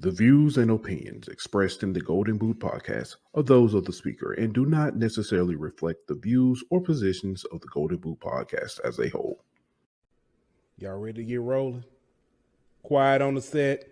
The views and opinions expressed in the Golden Boot podcast are those of the speaker and do not necessarily reflect the views or positions of the Golden Boot podcast as a whole. Y'all ready to get rolling? Quiet on the set.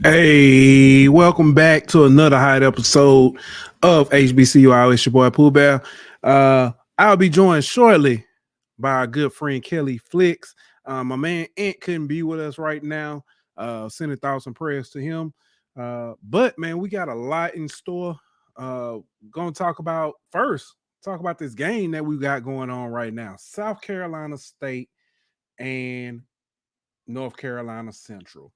Hey, welcome back to another hot episode of HBCU. It's your boy Pooh Bear. I'll be joined shortly by our good friend Kelly Flicks. My man Ant couldn't be with us right now. Sending thoughts and prayers to him. But man, we got a lot in store. Gonna talk about this game that we got going on right now. South Carolina State and North Carolina Central.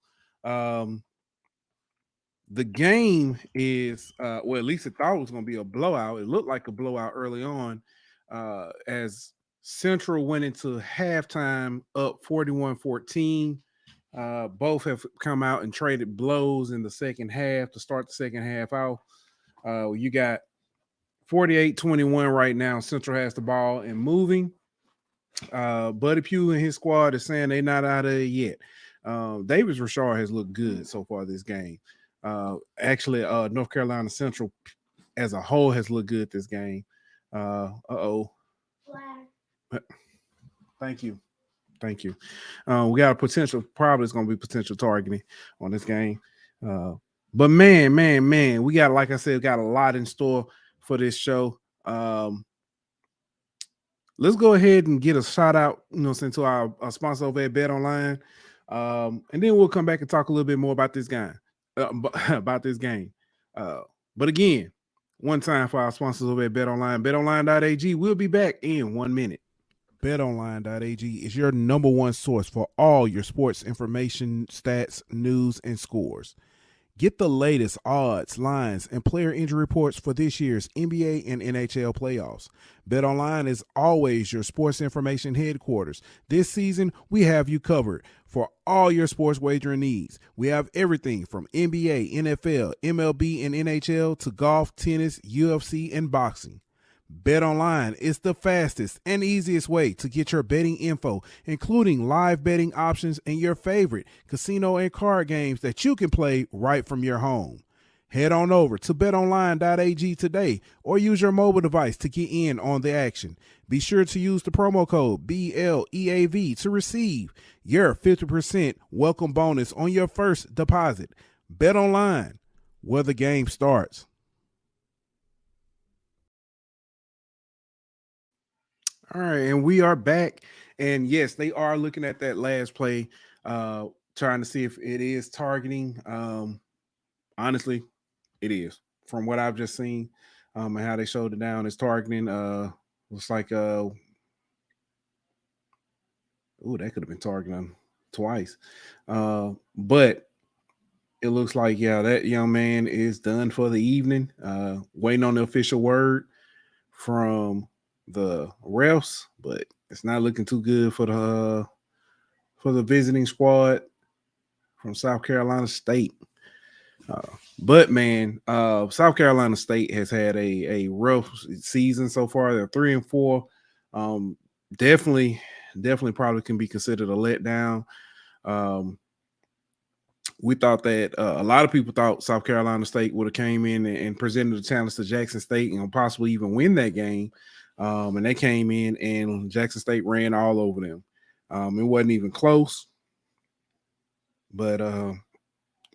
The game is, at least it thought it was going to be a blowout. It looked like a blowout early on as Central went into halftime up 41-14. Both have come out and traded blows in the second half to start the second half out. You got 48-21 right now. Central has the ball and moving. Buddy Pugh and his squad is saying they're not out of it yet. Davis Rashard has looked good so far this game. North Carolina Central as a whole has looked good this game. Thank you. We got a potential, probably it's going to be potential targeting on this game. But man, we got, like I said, got a lot in store for this show. Let's go ahead and get a shout out, to our sponsor over at Bet Online. And then we'll come back and talk a little bit more about this game. But again, one time for our sponsors over at BetOnline. BetOnline.ag. We'll be back in 1 minute. BetOnline.ag is your number one source for all your sports information, stats, news, and scores. Get the latest odds, lines, and player injury reports for this year's NBA and NHL playoffs. BetOnline is always your sports information headquarters. This season, we have you covered for all your sports wagering needs. We have everything from NBA, NFL, MLB, and NHL to golf, tennis, UFC, and boxing. BetOnline is the fastest and easiest way to get your betting info, including live betting options and your favorite casino and card games that you can play right from your home. Head on over to betonline.ag today or use your mobile device to get in on the action. Be sure to use the promo code BLEAV to receive your 50% welcome bonus on your first deposit. BetOnline, where the game starts. All right, and we are back. And yes, they are looking at that last play, trying to see if it is targeting. Honestly, it is. From what I've just seen, and how they showed it down, it's targeting. Looks like that could have been targeting twice. But it looks like, that young man is done for the evening. Waiting on the official word from the refs, but it's not looking too good for the visiting squad from South Carolina State. But man, South Carolina State has had a rough season so far. They're 3-4. Definitely probably can be considered a letdown. We thought that a lot of people thought South Carolina State would have came in and presented the challenge to Jackson State and possibly even win that game. And they came in and Jackson State ran all over them. It wasn't even close, but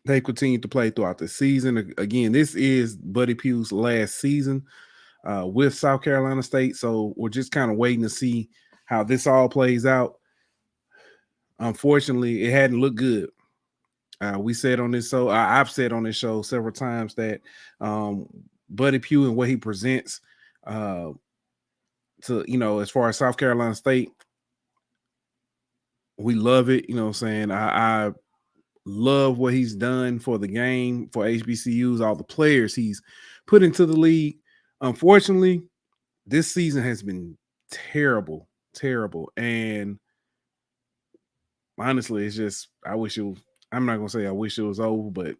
they continued to play throughout the season. Again, this is Buddy Pugh's last season with South Carolina State, so we're just kind of waiting to see how this all plays out. Unfortunately, it hadn't looked good. We said on this show, I've said on this show several times that Buddy Pugh and what he presents to, as far as South Carolina State, we love it. I'm saying? I love what he's done for the game, for HBCUs, all the players he's put into the league. Unfortunately, this season has been terrible. And honestly, it's just, I'm not going to say I wish it was over, but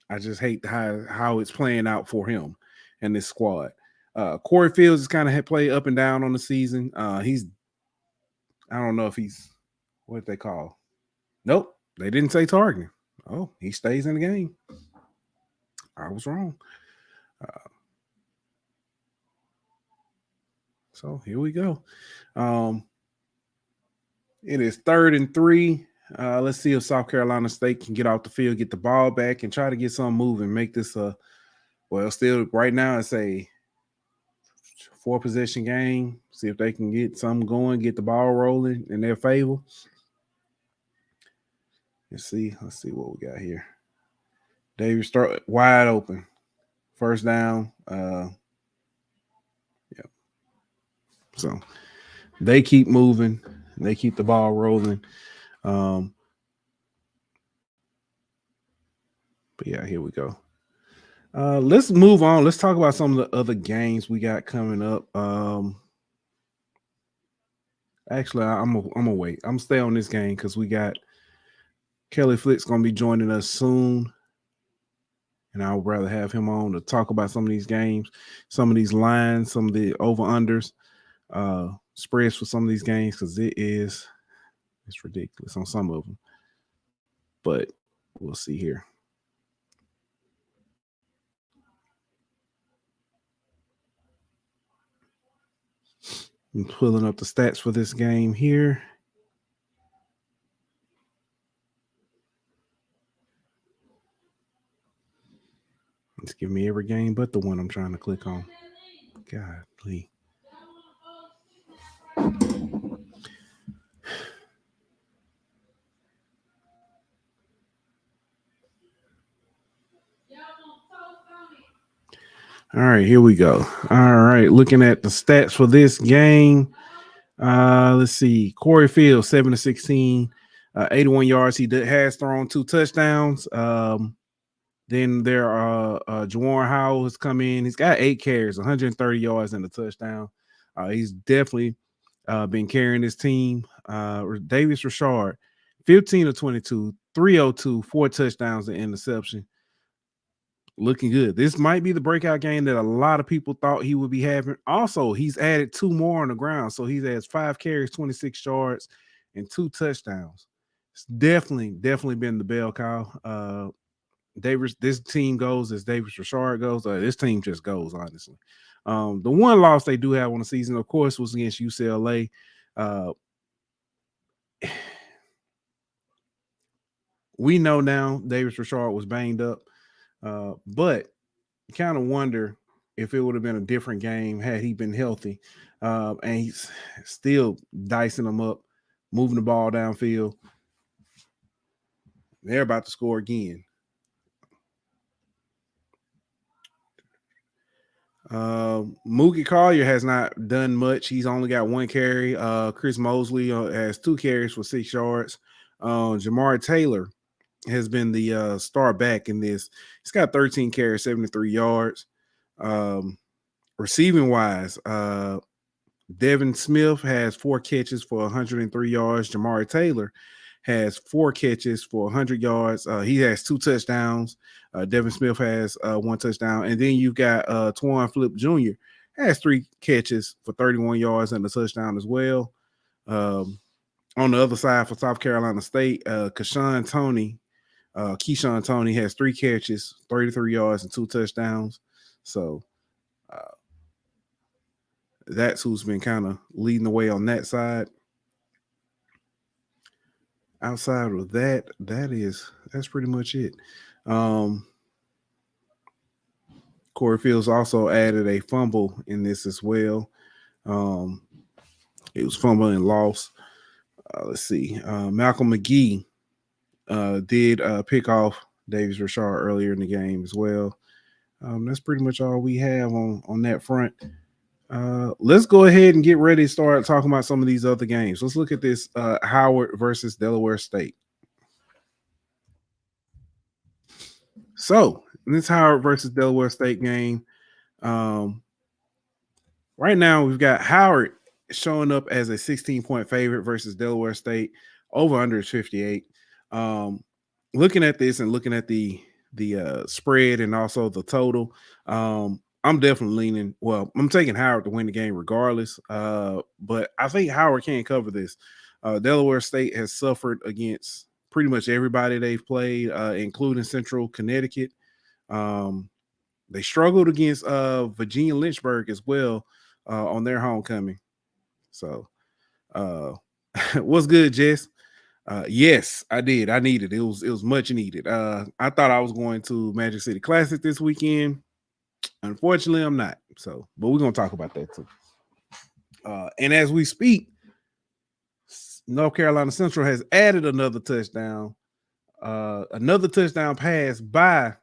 I just hate how it's playing out for him and this squad. Corey Fields has kind of played up and down on the season. I don't know if he's, what they call? Nope, they didn't say targeting. Oh, he stays in the game. I was wrong. So here we go. It is 3rd and 3. Let's see if South Carolina State can get off the field, get the ball back, and try to get something moving. Make this still right now it's a 4-possession game. See if they can get something going, get the ball rolling in their favor. Let's see what we got here. Davis start wide open. First down. Yep. So they keep moving. They keep the ball rolling. But yeah, here we go. Let's move on. Let's talk about some of the other games we got coming up. Actually, I'm gonna wait. I'm gonna stay on this game because we got Kelly Flick's gonna be joining us soon, and I would rather have him on to talk about some of these games, some of these lines, some of the over-unders, spreads for some of these games because it's ridiculous on some of them. But we'll see here. I'm pulling up the stats for this game here. It's giving me every game but the one I'm trying to click on. God, please. All right, here we go. All right, looking at the stats for this game. Let's see. Corey Fields, 7-16, 81 yards. He has thrown 2 touchdowns. Then there are Juwan Howell has come in. He's got 8 carries, 130 yards and a touchdown. He's definitely been carrying his team. Davis Richard, 15-22, 302, 4 touchdowns and interception. Looking good. This might be the breakout game that a lot of people thought he would be having. Also, he's added 2 more on the ground. So he has 5 carries, 26 yards, and 2 touchdowns. It's definitely been the bell cow. This team goes as Davis Richard goes. This team just goes, honestly. The one loss they do have on the season, of course, was against UCLA. We know now Davis Richard was banged up. But you kind of wonder if it would have been a different game had he been healthy. And he's still dicing them up, moving the ball downfield. They're about to score again. Mookie Collier has not done much. He's only got 1 carry. Chris Mosley has 2 carries for 6 yards. Jamar Taylor has been the star back in this. He's got 13 carries, 73 yards. Receiving wise, Devin Smith has 4 catches for 103 yards. Jamar Taylor has 4 catches for 100 yards. He has 2 touchdowns. Devin Smith has 1 touchdown. And then you've got Twan Flip Jr. has 3 catches for 31 yards and a touchdown as well. On the other side for South Carolina State, Keyshawn Tony has 3 catches, 33 yards, and 2 touchdowns. So that's who's been kind of leading the way on that side. Outside of that, that's pretty much it. Corey Fields also added a fumble in this as well. It was fumble and loss. Let's see. Malcolm McGee did pick off Davis Richard earlier in the game as well. That's pretty much all we have on that front. Let's go ahead and get ready to start talking about some of these other games. Let's look at this Howard versus Delaware State. So this Howard versus Delaware State game, right now we've got Howard showing up as a 16-point favorite versus Delaware State. Over under is 58. Looking at this and looking at the spread and also the total, I'm definitely leaning. Well, I'm taking Howard to win the game regardless. But I think Howard can't cover this. Delaware State has suffered against pretty much everybody they've played, including Central Connecticut. They struggled against Virginia Lynchburg as well on their homecoming. So, what's good, Jess? Yes, I did. I needed it. It was much needed. I thought I was going to Magic City Classic this weekend. Unfortunately, I'm not. So, but we're gonna talk about that too. And as we speak, North Carolina Central has added another touchdown pass by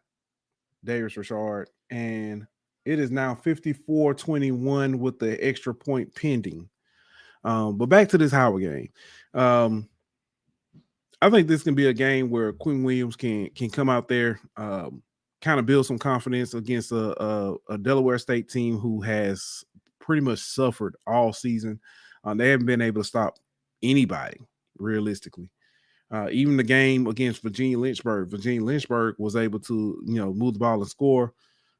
Darius Richard, and it is now 54-21 with the extra point pending. But back to this Howard game. I think this can be a game where Quinn Williams can come out there, kind of build some confidence against a Delaware State team who has pretty much suffered all season. They haven't been able to stop anybody realistically. Even the game against Virginia Lynchburg was able to, move the ball and score.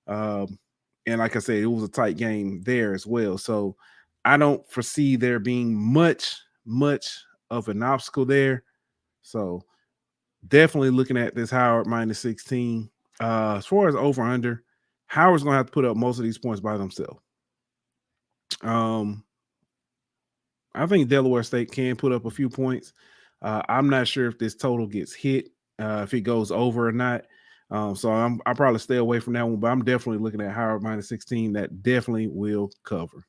And like I said, it was a tight game there as well. So I don't foresee there being much of an obstacle there. So definitely looking at this Howard minus 16. As far as over under, Howard's gonna have to put up most of these points by themselves. I think Delaware State can put up a few points. I'm not sure if this total gets hit, if it goes over or not. So I'll probably stay away from that one, but I'm definitely looking at Howard minus 16. That definitely will cover.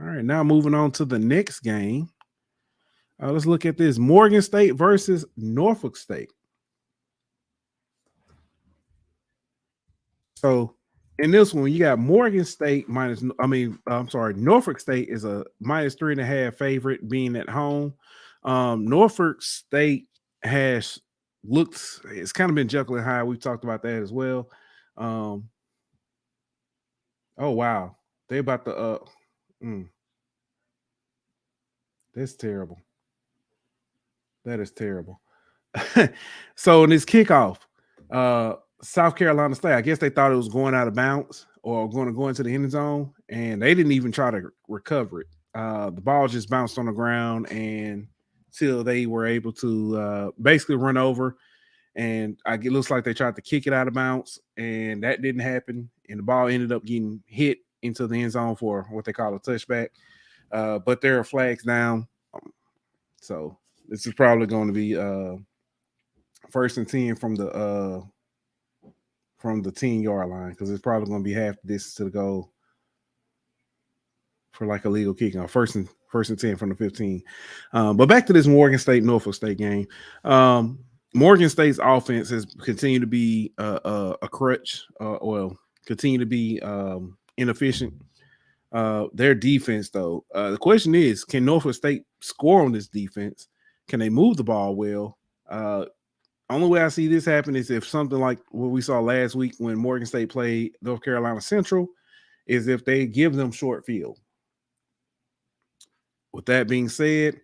All right, now moving on to the next game. Let's look at this Morgan State versus Norfolk State. So in this one, you got Morgan State Norfolk State is a minus 3.5 favorite being at home. Norfolk State it's kind of been Jekyll high. We've talked about that as well. Oh wow, they about to that's terrible. That is terrible. So in this kickoff, South Carolina State, I guess they thought it was going out of bounds or going to go into the end zone, and they didn't even try to recover it. The ball just bounced on the ground and till they were able to basically run over. And it looks like they tried to kick it out of bounds, and that didn't happen. And the ball ended up getting hit into the end zone for what they call a touchback. But there are flags down. So this is probably going to be 1st and 10 from the 10-yard line, because it's probably going to be half the distance to the goal for like a legal kicking. First and 10 from the 15. But back to this Morgan State Norfolk State game. Morgan State's offense has continued to be a crutch, continue to be inefficient. Their defense, though, the question is, can Norfolk State score on this defense? Can they move the ball well? Only way I see this happen is if something like what we saw last week when Morgan State played North Carolina Central, is if they give them short field. With that being said,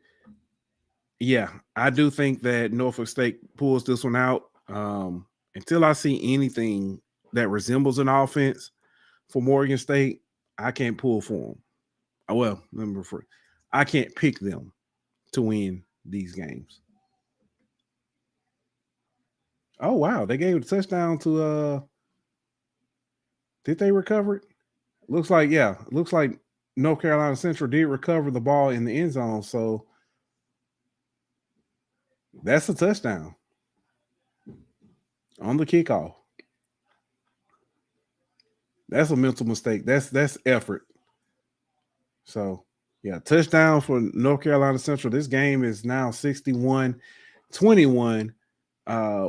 yeah, I do think that Norfolk State pulls this one out. Until I see anything that resembles an offense for Morgan State, I can't pull for them. Well, number 3, I can't pick them to win these games. Oh, wow. They gave a touchdown to did they recover it? Looks like North Carolina Central did recover the ball in the end zone. So that's a touchdown on the kickoff. That's a mental mistake. That's effort. So, yeah, touchdown for North Carolina Central. This game is now 61-21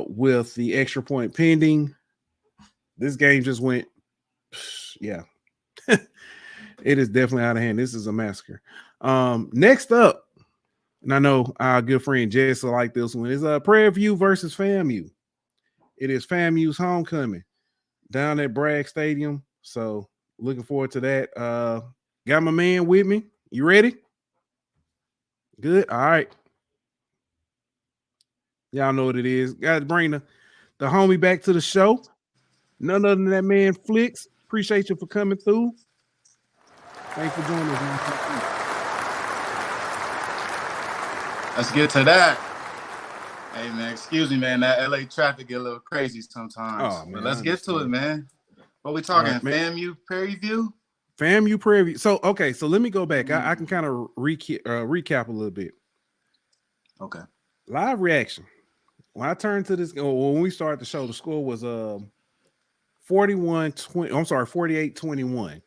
with the extra point pending. This game just went, yeah. It is definitely out of hand. This is a massacre. Next up, and I know our good friend Jess will like this one, is Prairie View versus FAMU. It is FAMU's homecoming down at Bragg Stadium. So looking forward to that. Got my man with me. You ready? Good. All right. Y'all know what it is. Got to bring the homie back to the show. None other than that man Flicks. Appreciate you for coming through. Thanks for joining us, man. Let's get to that. Hey, man, excuse me, man. That LA traffic get a little crazy sometimes. Oh, man, but let's get to it, man. What we talking? Right, FAMU, Prairie View? FAMU, Prairie View. So, okay, so let me go back. I can kind of recap a little bit. Okay. Live reaction. When I turned to this, when we started the show, the score was 48-21.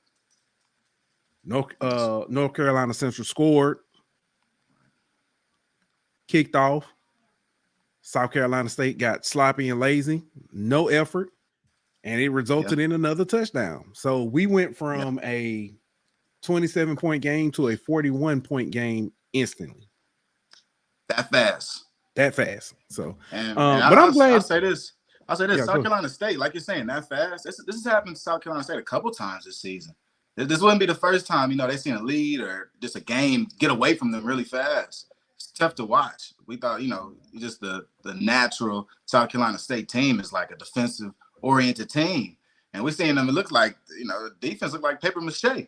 North Carolina Central scored, kicked off. South Carolina State got sloppy and lazy, no effort, and it resulted in another touchdown. So we went from a 27-point game to a 41-point game instantly. That fast. So, but I'm glad. I'll say this. South Carolina State, like you're saying, that fast. This has happened to South Carolina State a couple times this season. This wouldn't be the first time, they've seen a lead or just a game get away from them really fast. It's tough to watch. We thought, just the natural South Carolina State team is like a defensive-oriented team. And we're seeing them, it looks like, the defense look like paper mache.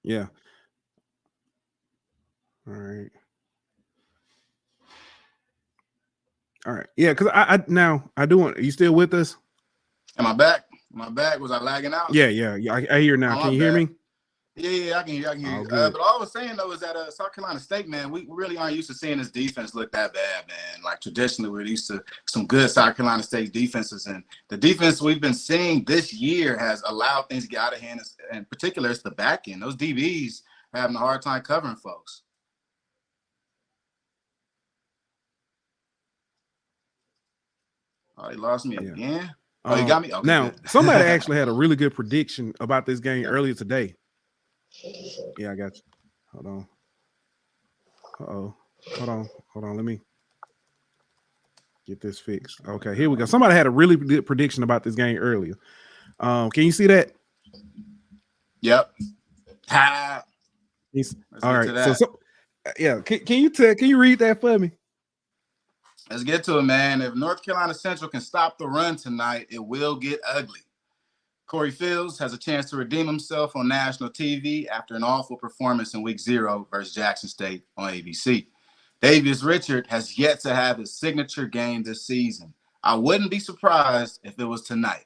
Yeah. All right. Yeah, because I do want. Are you still with us? Am I back? Was I lagging out? Yeah. I hear now. Can you hear me? Yeah, I can hear you. But all I was saying though is that South Carolina State, man, we really aren't used to seeing this defense look that bad, man. Like traditionally, we're used to some good South Carolina State defenses, and the defense we've been seeing this year has allowed things to get out of hand. In particular, it's the back end. Those DBs are having a hard time covering folks. Oh, he lost me again. Oh, you got me? Okay, now, good. Somebody actually had a really good prediction about this game earlier today. Yeah, I got you. Hold on. Hold on. Let me get this fixed. Okay, here we go. Somebody had a really good prediction about this game earlier. Can you see that? Yep. All right. So yeah. Can you read that for me? Let's get to it, man. If North Carolina Central can stop the run tonight, it will get ugly. Corey Fields has a chance to redeem himself on national TV after an awful performance in Week 0 versus Jackson State on ABC. Davius Richard has yet to have his signature game this season. I wouldn't be surprised if it was tonight.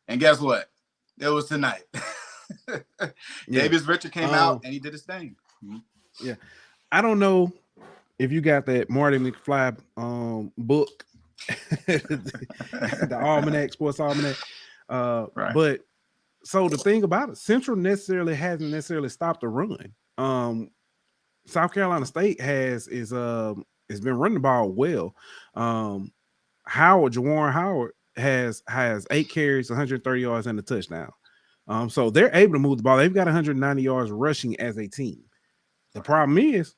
And guess what? It was tonight. Davius Richard came out and he did his thing. Yeah. I don't know if you got that Marty McFly book, the almanac, sports almanac. Right. But so the thing about it, Central hasn't stopped the run. South Carolina State has been running the ball well. Jawan Howard has 8 carries, 130 yards, and a touchdown. So they're able to move the ball. They've got 190 yards rushing as a team. The problem is,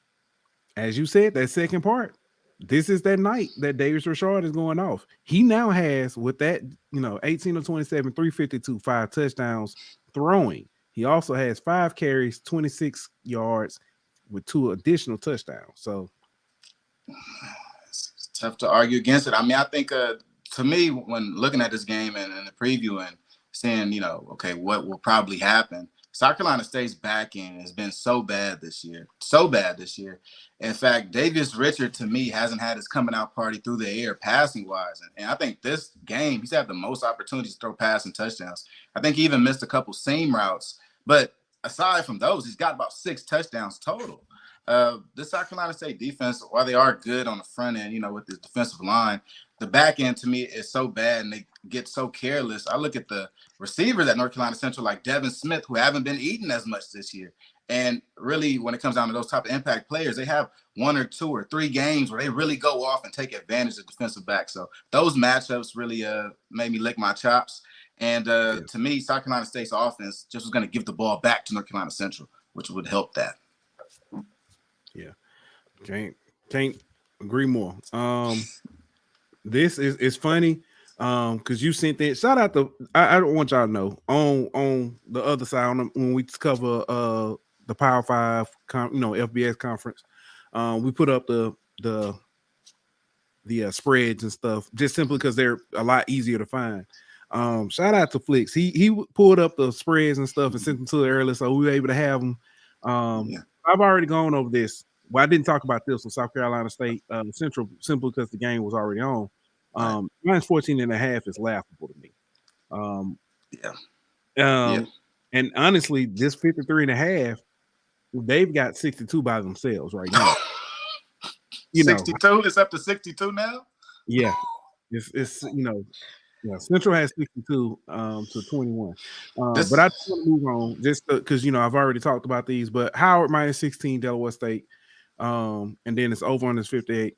as you said, that second part, this is that night that Davis Richard is going off. He now has, with that, 18 of 27, 352, 5 touchdowns throwing. He also has 5 carries, 26 yards with 2 additional touchdowns. So it's tough to argue against it. I mean, I think to me, when looking at this game and the preview and saying, okay, what will probably happen, South Carolina State's back end has been so bad this year. In fact, Davius Richard, to me, hasn't had his coming out party through the air passing-wise. And I think this game, he's had the most opportunities to throw passing touchdowns. I think he even missed a couple seam routes. But aside from those, he's got about 6 touchdowns total. This South Carolina State defense, while they are good on the front end, with this defensive line, the back end to me is so bad and they get so careless. I look at the receivers at North Carolina Central like Devin Smith, who haven't been eating as much this year. And really, when it comes down to those type of impact players, they have 1 or 2 or 3 games where they really go off and take advantage of defensive backs. So those matchups really made me lick my chops. And to me, South Carolina State's offense just was going to give the ball back to North Carolina Central, which would help that. Yeah, can't agree more. This is funny because you sent that. Shout out to I don't want y'all to know on the other side when we cover the Power 5 FBS conference, we put up the spreads and stuff just simply because they're a lot easier to find. Shout out to Flicks. He pulled up the spreads and stuff and sent them to it early, so we were able to have them. I've already gone over this. Well, I didn't talk about this with South Carolina State Central simply because the game was already on. Minus 14.5 is laughable to me. And honestly, this 53.5, they've got 62 by themselves right now. 62? It's up to 62 now? Yeah. It's Central has 62 to 21. But I just want to move on just because I've already talked about these, but Howard minus 16, Delaware State. And then it's over on this 58.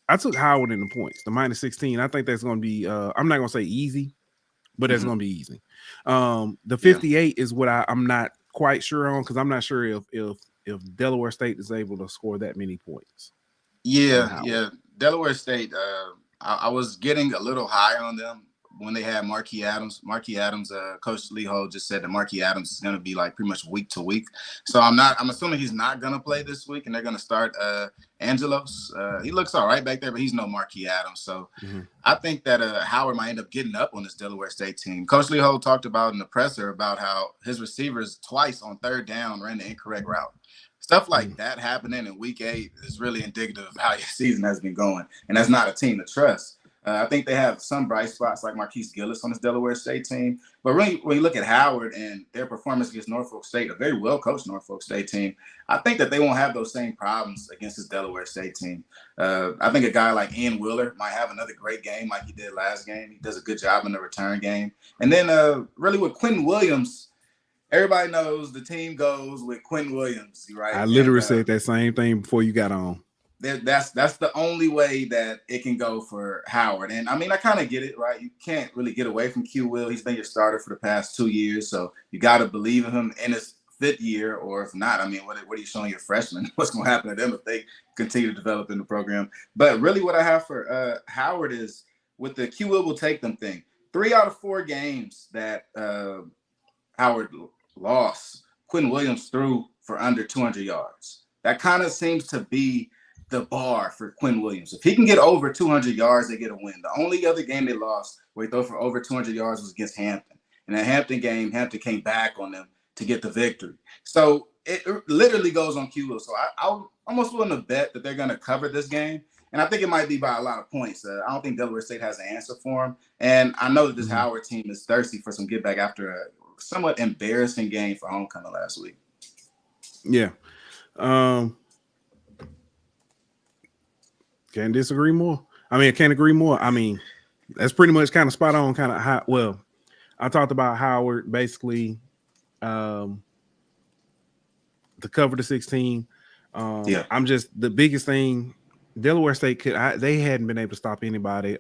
I took Howard in the points, the minus 16. I think that's going to be I'm not going to say easy, but that's going to be easy. The 58 is what I'm not quite sure on because I'm not sure if Delaware State is able to score that many points. Yeah. Delaware State, I was getting a little high on them when they had Marquis Adams. Coach Leho just said that Marquis Adams is going to be like pretty much week to week. So I'm assuming he's not going to play this week, and they're going to start Angelos. He looks all right back there, but he's no Marquis Adams. So I think that Howard might end up getting up on this Delaware State team. Coach Leho talked about in the presser about how his receivers twice on 3rd down ran the incorrect route. Stuff like that happening in week 8 is really indicative of how your season has been going, and that's not a team to trust. I think they have some bright spots like Marquise Gillis on this Delaware State team. But really, when you look at Howard and their performance against Norfolk State, a very well-coached Norfolk State team, I think that they won't have those same problems against this Delaware State team. I think a guy like Ian Wheeler might have another great game like he did last game. He does a good job in the return game. And then really with Quentin Williams, everybody knows the team goes with Quentin Williams, right? I literally said that same thing before you got on. That's the only way that it can go for Howard. And I mean, I kind of get it, right? You can't really get away from Q Will. He's been your starter for the past 2 years. So you got to believe in him in his 5th year, or if not, I mean, what are you showing your freshmen? What's going to happen to them if they continue to develop in the program? But really what I have for Howard is with the Q Will take them thing. 3 out of 4 games that Howard lost, Quentin Williams threw for under 200 yards. That kind of seems to be the bar for Quentin Williams. If he can get over 200 yards, they get a win. The only other game they lost where he threw for over 200 yards was against Hampton. In that Hampton game, Hampton came back on them to get the victory. So it literally goes on Q. So I'm almost willing to bet that they're going to cover this game. And I think it might be by a lot of points. I don't think Delaware State has an answer for him. And I know that this Howard team is thirsty for some get back after a somewhat embarrassing game for homecoming last week. Yeah. Can't disagree more. I can't agree more. That's pretty much kind of spot on, kind of how, well, I talked about Howard basically to cover the 16. I'm just the biggest thing Delaware State they hadn't been able to stop anybody.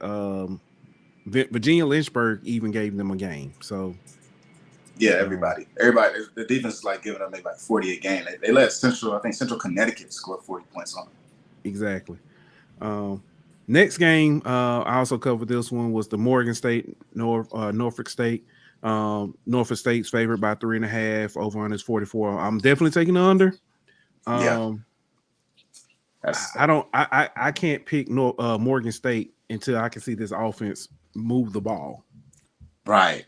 Virginia Lynchburg even gave them a game. So everybody. The defense is like giving them maybe like 48 games. They let Central Connecticut score 40 points on them. Exactly. Next game, I also covered this one, was the Morgan State, Norfolk State. Norfolk State's favored by 3.5. Over on is 44. I'm definitely taking the under. I can't pick Morgan State until I can see this offense move the ball. Right.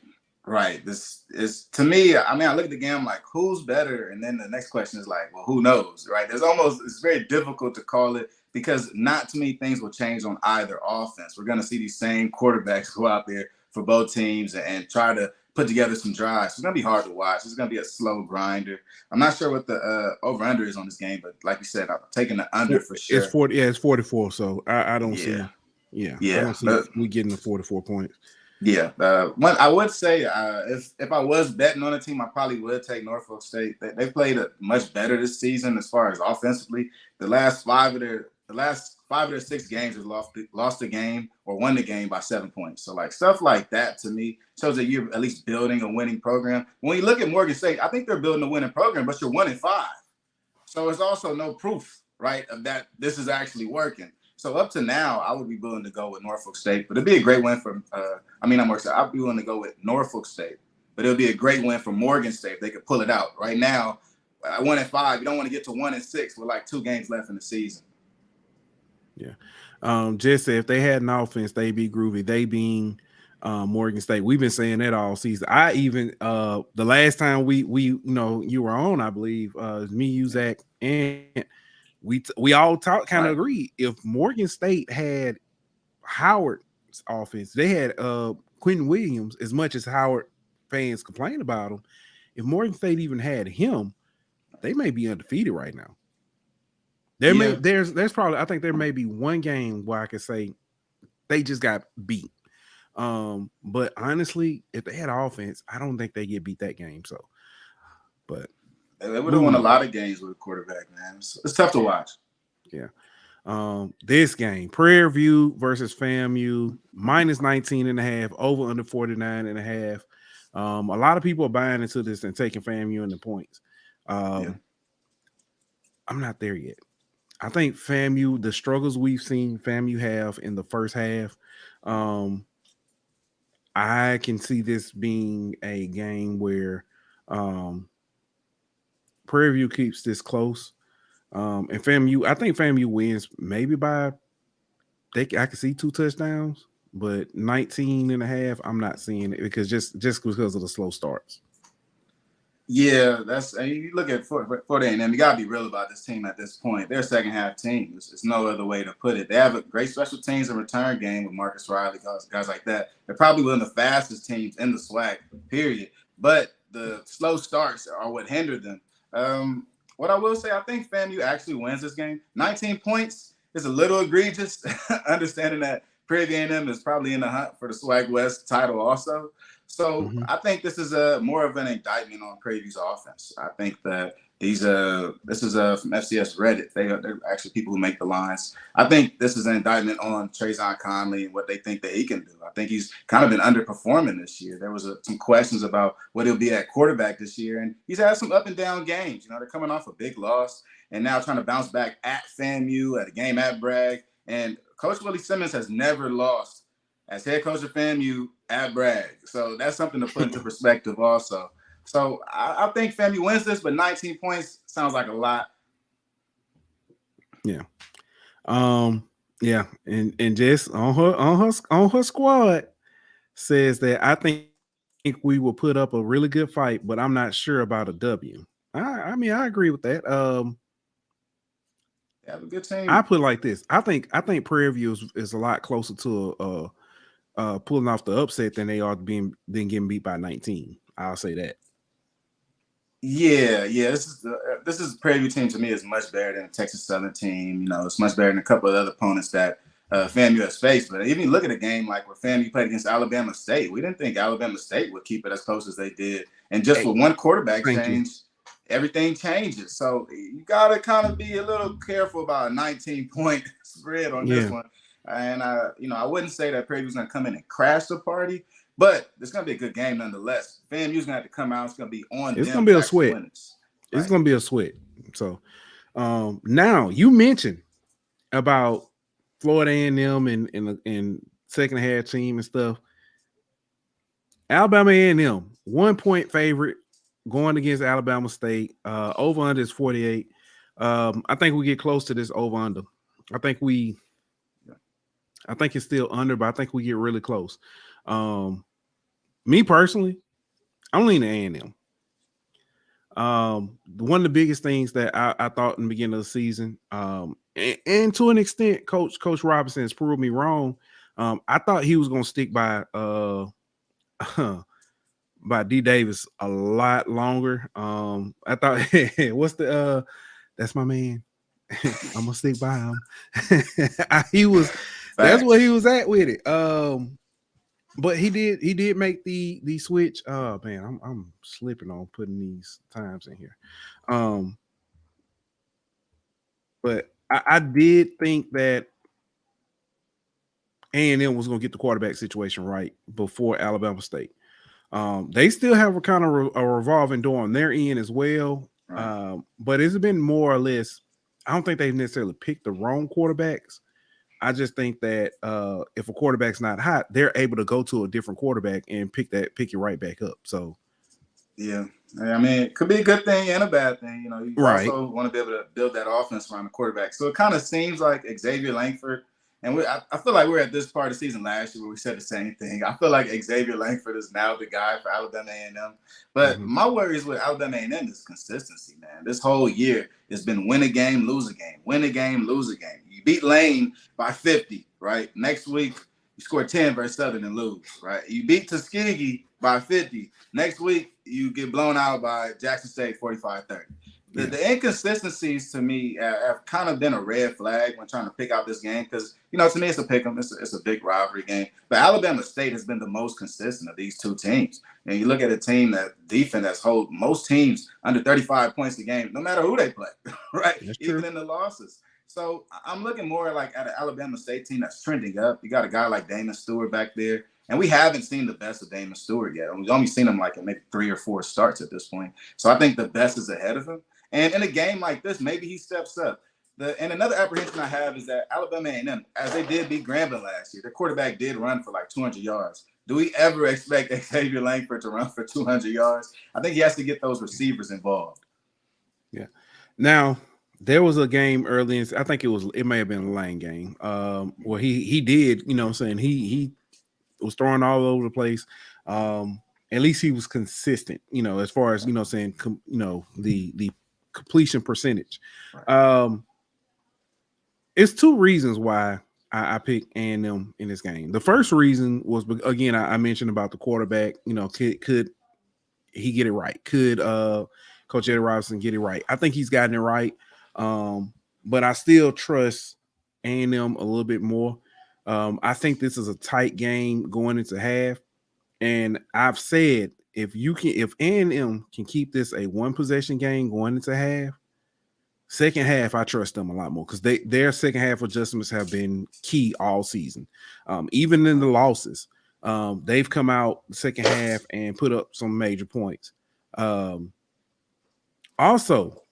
This is, to me, I look at the game like, who's better? And then the next question is like, well, who knows, right? It's very difficult to call it because not too many things will change on either offense. We're going to see these same quarterbacks go out there for both teams and try to put together some drives. It's going to be hard to watch. It's going to be a slow grinder. I'm not sure what the over-under is on this game, but like you said, I'm taking the under for sure. It's 44, so I don't see. I don't see we getting the 44 points. Yeah, one I would say if I was betting on a team, I probably would take Norfolk State. They played much better this season as far as offensively. The last five of their 6 games has lost the game or won the game by 7 points. So like stuff like that to me shows that you're at least building a winning program. When you look at Morgan State, I think they're building a winning program, but you're 1-5. So it's also no proof, right, of that this is actually working. So up to now, I would be willing to go with Norfolk State, but it'd be a great win for. I'd be willing to go with Norfolk State, but it'll be a great win for Morgan State if they could pull it out. Right now, at 1-5, you don't want to get to 1-6 with like 2 games left in the season. Yeah, just if they had an offense, they'd be groovy. They being Morgan State. We've been saying that all season. I even the last time we you were on, I believe, me, you, Zach, and we all kind of agreed. If Morgan State had Howard's offense, they had Quentin Williams. As much as Howard fans complain about him, if Morgan State even had him, they may be undefeated right now. There's probably, I think there may be one game where I could say they just got beat. But honestly, if they had offense, I don't think they get beat that game. So, but they would have won a lot of games with a quarterback, man. It's tough to watch. Yeah. This game, Prairie View versus FAMU, -19.5, over under 49.5. A lot of people are buying into this and taking FAMU in the points. I'm not there yet. I think FAMU, the struggles we've seen FAMU have in the first half, I can see this being a game where Prairie View keeps this close. And FAMU, I think FAMU wins maybe by I can see 2 touchdowns, but 19.5, I'm not seeing it because just because of the slow starts. Yeah, you look at Florida A&M, you gotta be real about this team at this point. They're a second half team. It's no other way to put it. They have a great special teams and return game with Marcus Riley, guys like that. They're probably one of the fastest teams in the SWAC, period. But the slow starts are what hindered them. What I will say, I think FAMU actually wins this game. 19 points is a little egregious, understanding that Prairie A&M is probably in the hunt for the SWAC West title also. So I think this is more of an indictment on Prairie View's offense. I think that this is from FCS Reddit. They're actually people who make the lines. I think this is an indictment on Trayvon Conley and what they think that he can do. I think he's kind of been underperforming this year. There was some questions about what he'll be at quarterback this year, and he's had some up and down games. They're coming off a big loss and now trying to bounce back at FAMU, at a game at Bragg. And Coach Willie Simmons has never lost as head coach of FAMU at Bragg. So that's something to put into perspective also. So I think FAMU wins this, but 19 points sounds like a lot. Yeah. Yeah. And Jess on her squad says that I think we will put up a really good fight, but I'm not sure about a W. I mean, I agree with that. Have a good team. I put it like this. I think Prairie View is a lot closer to pulling off the upset than they are than getting beat by 19. I'll say that. Yeah. This is Prairie View team to me is much better than the Texas Southern team. It's much better than a couple of other opponents that FAMU has faced. But even you look at a game like where FAMU played against Alabama State, we didn't think Alabama State would keep it as close as they did. And just with one quarterback change, everything changes. So you got to kind of be a little careful about a 19-point spread on this one. And I wouldn't say that Prairie View's going to come in and crash the party, but it's going to be a good game nonetheless. FAMU's going to have to come out. It's going to be on. It's going to be a sweat. It's going to be a sweat. So now you mentioned about Florida A&M and second half team and stuff. Alabama A&M 1-point favorite going against Alabama State. Over under is 48. I think we get close to this over under. I think it's still under, but I think we get really close. Me personally, I'm leaning A&M. One of the biggest things that I thought in the beginning of the season, and to an extent, Coach Robinson has proved me wrong. I thought he was going to stick by D Davis a lot longer. I thought, that's my man. I'm gonna stick by him. That's where he was at with it. But he did make the switch. Oh man, I'm slipping on putting these times in here. But I did think that A&M was going to get the quarterback situation right before Alabama State. They still have a kind of a revolving door on their end as well. Right. But it's been more or less, I don't think they've necessarily picked the wrong quarterbacks. I just think that if a quarterback's not hot, they're able to go to a different quarterback and pick it right back up. So, yeah, I mean, it could be a good thing and a bad thing. You know, you also want to be able to build that offense around the quarterback. So it kind of seems like Xavier Langford, and I feel like we're at this part of the season last year where we said the same thing. I feel like Xavier Langford is now the guy for Alabama A&M. But my worries with Alabama A&M is consistency, man. This whole year it's been win a game, lose a game, win a game, lose a game. You beat Lane by 50, right? Next week you score 10 versus Southern and lose, right? You beat Tuskegee by 50. Next week you get blown out by Jackson State 45-30. The inconsistencies to me have kind of been a red flag when trying to pick out this game because, you know, to me it's a pick 'em. It's a big rivalry game. But Alabama State has been the most consistent of these two teams. And you look at a team that defense that's hold most teams under 35 points a game, no matter who they play, right? Even in the losses. So I'm looking more like at an Alabama State team that's trending up. You got a guy like Damon Stewart back there. And we haven't seen the best of Damon Stewart yet. We've only seen him like in maybe 3 or 4 starts at this point. So I think the best is ahead of him. And in a game like this, maybe he steps up. And another apprehension I have is that Alabama A&M, as they did beat Grambling last year, their quarterback did run for like 200 yards. Do we ever expect Xavier Langford to run for 200 yards? I think he has to get those receivers involved. Yeah. Now, there was a game early, I think it may have been a Lane game, where he did, you know what I'm saying, he was throwing all over the place. At least he was consistent, you know, as far as, you know, saying, you know, the completion percentage. It's 2 reasons why I picked A&M in this game. The first reason was, again, I mentioned about the quarterback, you know, could he get it right? Could Coach Eddie Robinson get it right? I think he's gotten it right. But I still trust A&M a little bit more. I think this is a tight game going into half. And I've said, if A&M can keep this a 1-possession game going into half, second half, I trust them a lot more because their second half adjustments have been key all season. Even in the losses, they've come out the second half and put up some major points. Also,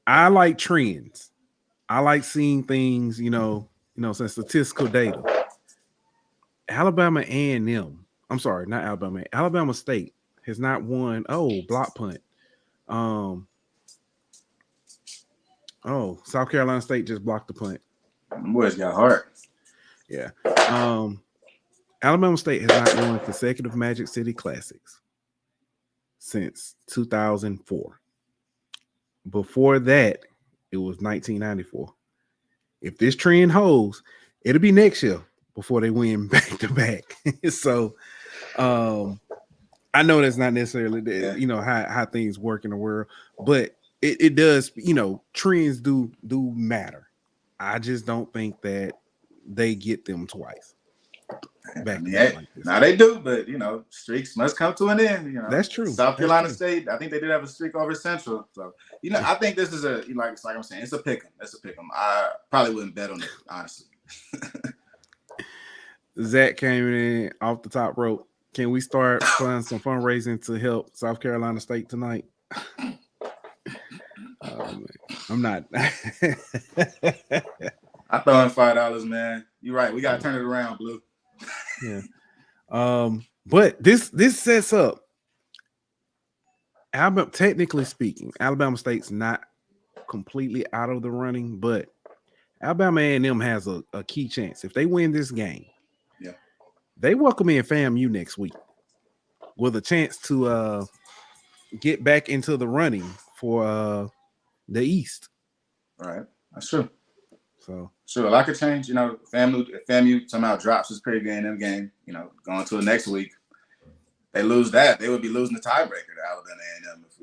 I like trends. I like seeing things, you know, some statistical data. Alabama A&M. I'm sorry, not Alabama. Alabama State has not won. Block punt. South Carolina State just blocked the punt. Boys got heart. Yeah. Alabama State has not won consecutive Magic City Classics since 2004. Before that, it was 1994. If this trend holds, it'll be next year before they win back to back. So I know that's not necessarily you know how things work in the world, but it does, you know, trends do matter. I just don't think that they get them twice. Now they do, but you know, streaks must come to an end. You know, that's true. South Carolina State, I think they did have a streak over Central. So you know, I think this is like I'm saying, it's a pick 'em. It's a pick 'em. I probably wouldn't bet on it, honestly. Zach came in off the top rope. Can we start planning some fundraising to help South Carolina State tonight? I'm not. I throw in $5, man. You're right. We gotta turn it around, Blue. Yeah. But this sets up Alabama, technically speaking, Alabama State's not completely out of the running, but Alabama A&M has a key chance. If they win this game, they welcome in FAMU next week with a chance to get back into the running for the East. All right. That's true. So sure, a lot could change. You know, FAMU somehow drops this Prairie A&M game. You know, going to the next week, they lose that, they would be losing the tiebreaker to Alabama A&M if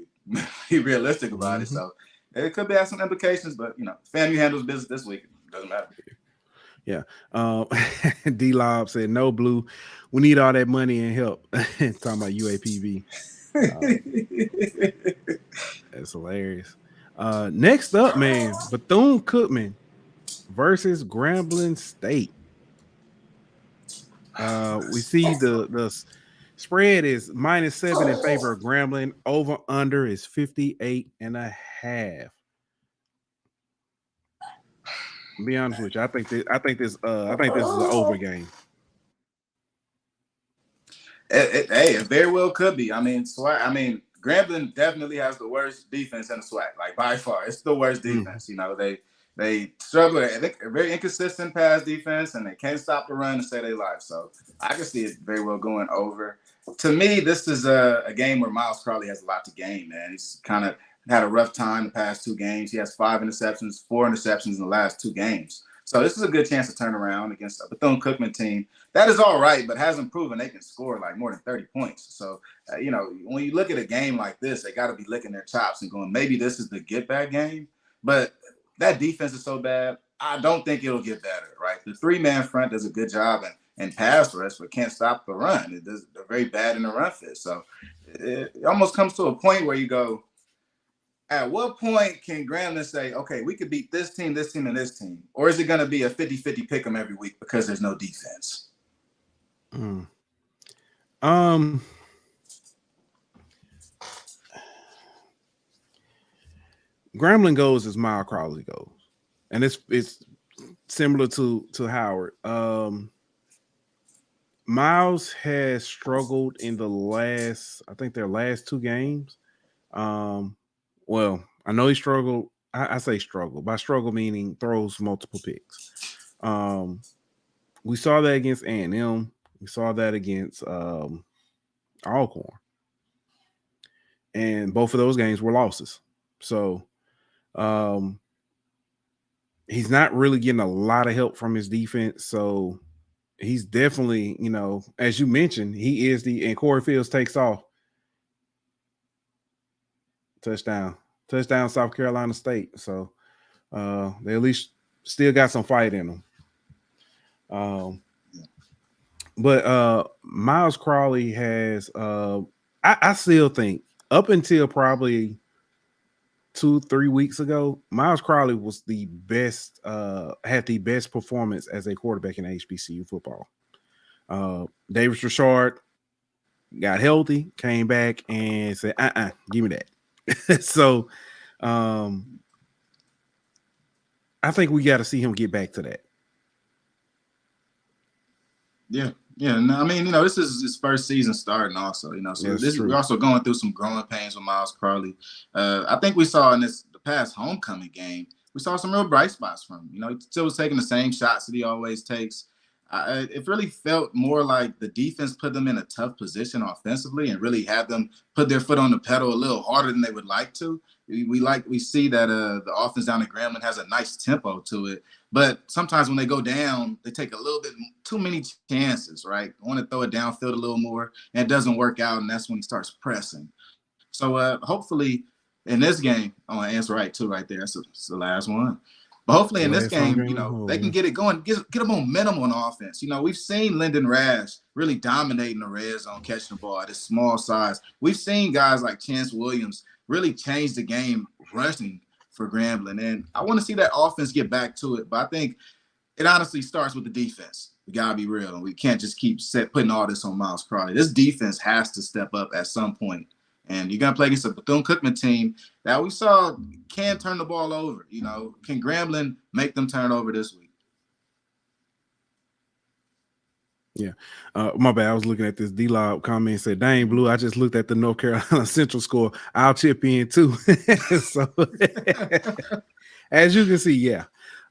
we be realistic about it. So it could have some implications, but you know, FAMU handles business this week. It doesn't matter. Yeah. D-Lob said, no, Blue. We need all that money and help. Talking about UAPB. That's hilarious. Next up, man, Bethune-Cookman versus Grambling State. We see the spread is -7 in favor of Grambling. Over under is 58.5. I'll be honest with you. I think this is an over game. It very well could be. I mean, Grambling definitely has the worst defense in the SWAC, like by far. It's the worst defense. You know, they struggle. They're very inconsistent pass defense, and they can't stop the run to save their life. So I can see it very well going over. To me, this is a game where Miles Crowley has a lot to gain, man. He's kind of had a rough time the past 2 games. He has 4 interceptions in the last 2 games. So this is a good chance to turn around against a Bethune-Cookman team that is all right, but hasn't proven they can score like more than 30 points. So, you know, when you look at a game like this, they got to be licking their chops and going, maybe this is the get-back game. But that defense is so bad, I don't think it'll get better, right? The 3-man front does a good job in pass rush, but can't stop the run. They're very bad in the run fit. So it almost comes to a point where you go, at what point can Grambling say, okay, we could beat this team, and this team? Or is it going to be a 50-50 pick 'em every week because there's no defense? Grambling goes as Miles Crowley goes. And it's similar to Howard. Miles has struggled in their last 2 games. Well, I know he struggled. I say struggle. By struggle meaning throws multiple picks. We saw that against A&M. We saw that against Alcorn. And both of those games were losses. So he's not really getting a lot of help from his defense. So he's definitely, you know, as you mentioned, he is and Corey Fields takes off. Touchdown, South Carolina State. So they at least still got some fight in them. But Miles Crowley has, I still think up until probably 2-3 weeks ago, Miles Crowley was the best, had the best performance as a quarterback in HBCU football. Davis Richard got healthy, came back and said, give me that. So I think we got to see him get back to that. Yeah. No, I mean, you know, this is his first season starting also, you know, so we're also going through some growing pains with Miles Crowley. I think we saw in the past homecoming game, we saw some real bright spots from him. You know, he still was taking the same shots that he always takes. It really felt more like the defense put them in a tough position offensively and really had them put their foot on the pedal a little harder than they would like to. We see that the offense down at Grambling has a nice tempo to it, but sometimes when they go down, they take a little bit too many chances, right? I want to throw it downfield a little more, and it doesn't work out, and that's when he starts pressing. So hopefully in this game, I want to answer right too right there. That's the last one. But hopefully in this game, you know, they can get it going, get a momentum on offense. You know, we've seen Lyndon Rash really dominating the red zone, catching the ball at his small size. We've seen guys like Chance Williams really change the game rushing for Grambling. And I want to see that offense get back to it. But I think it honestly starts with the defense. We got to be real. And we can't just keep putting all this on Miles Crowley. This defense has to step up at some point. And you're going to play against a Bethune-Cookman team that we saw can turn the ball over. You know, can Grambling make them turn over this week? Yeah. My bad. I was looking at this D-Lob comment and said, dang, Blue, I just looked at the North Carolina Central score. I'll chip in too. So as you can see, yeah.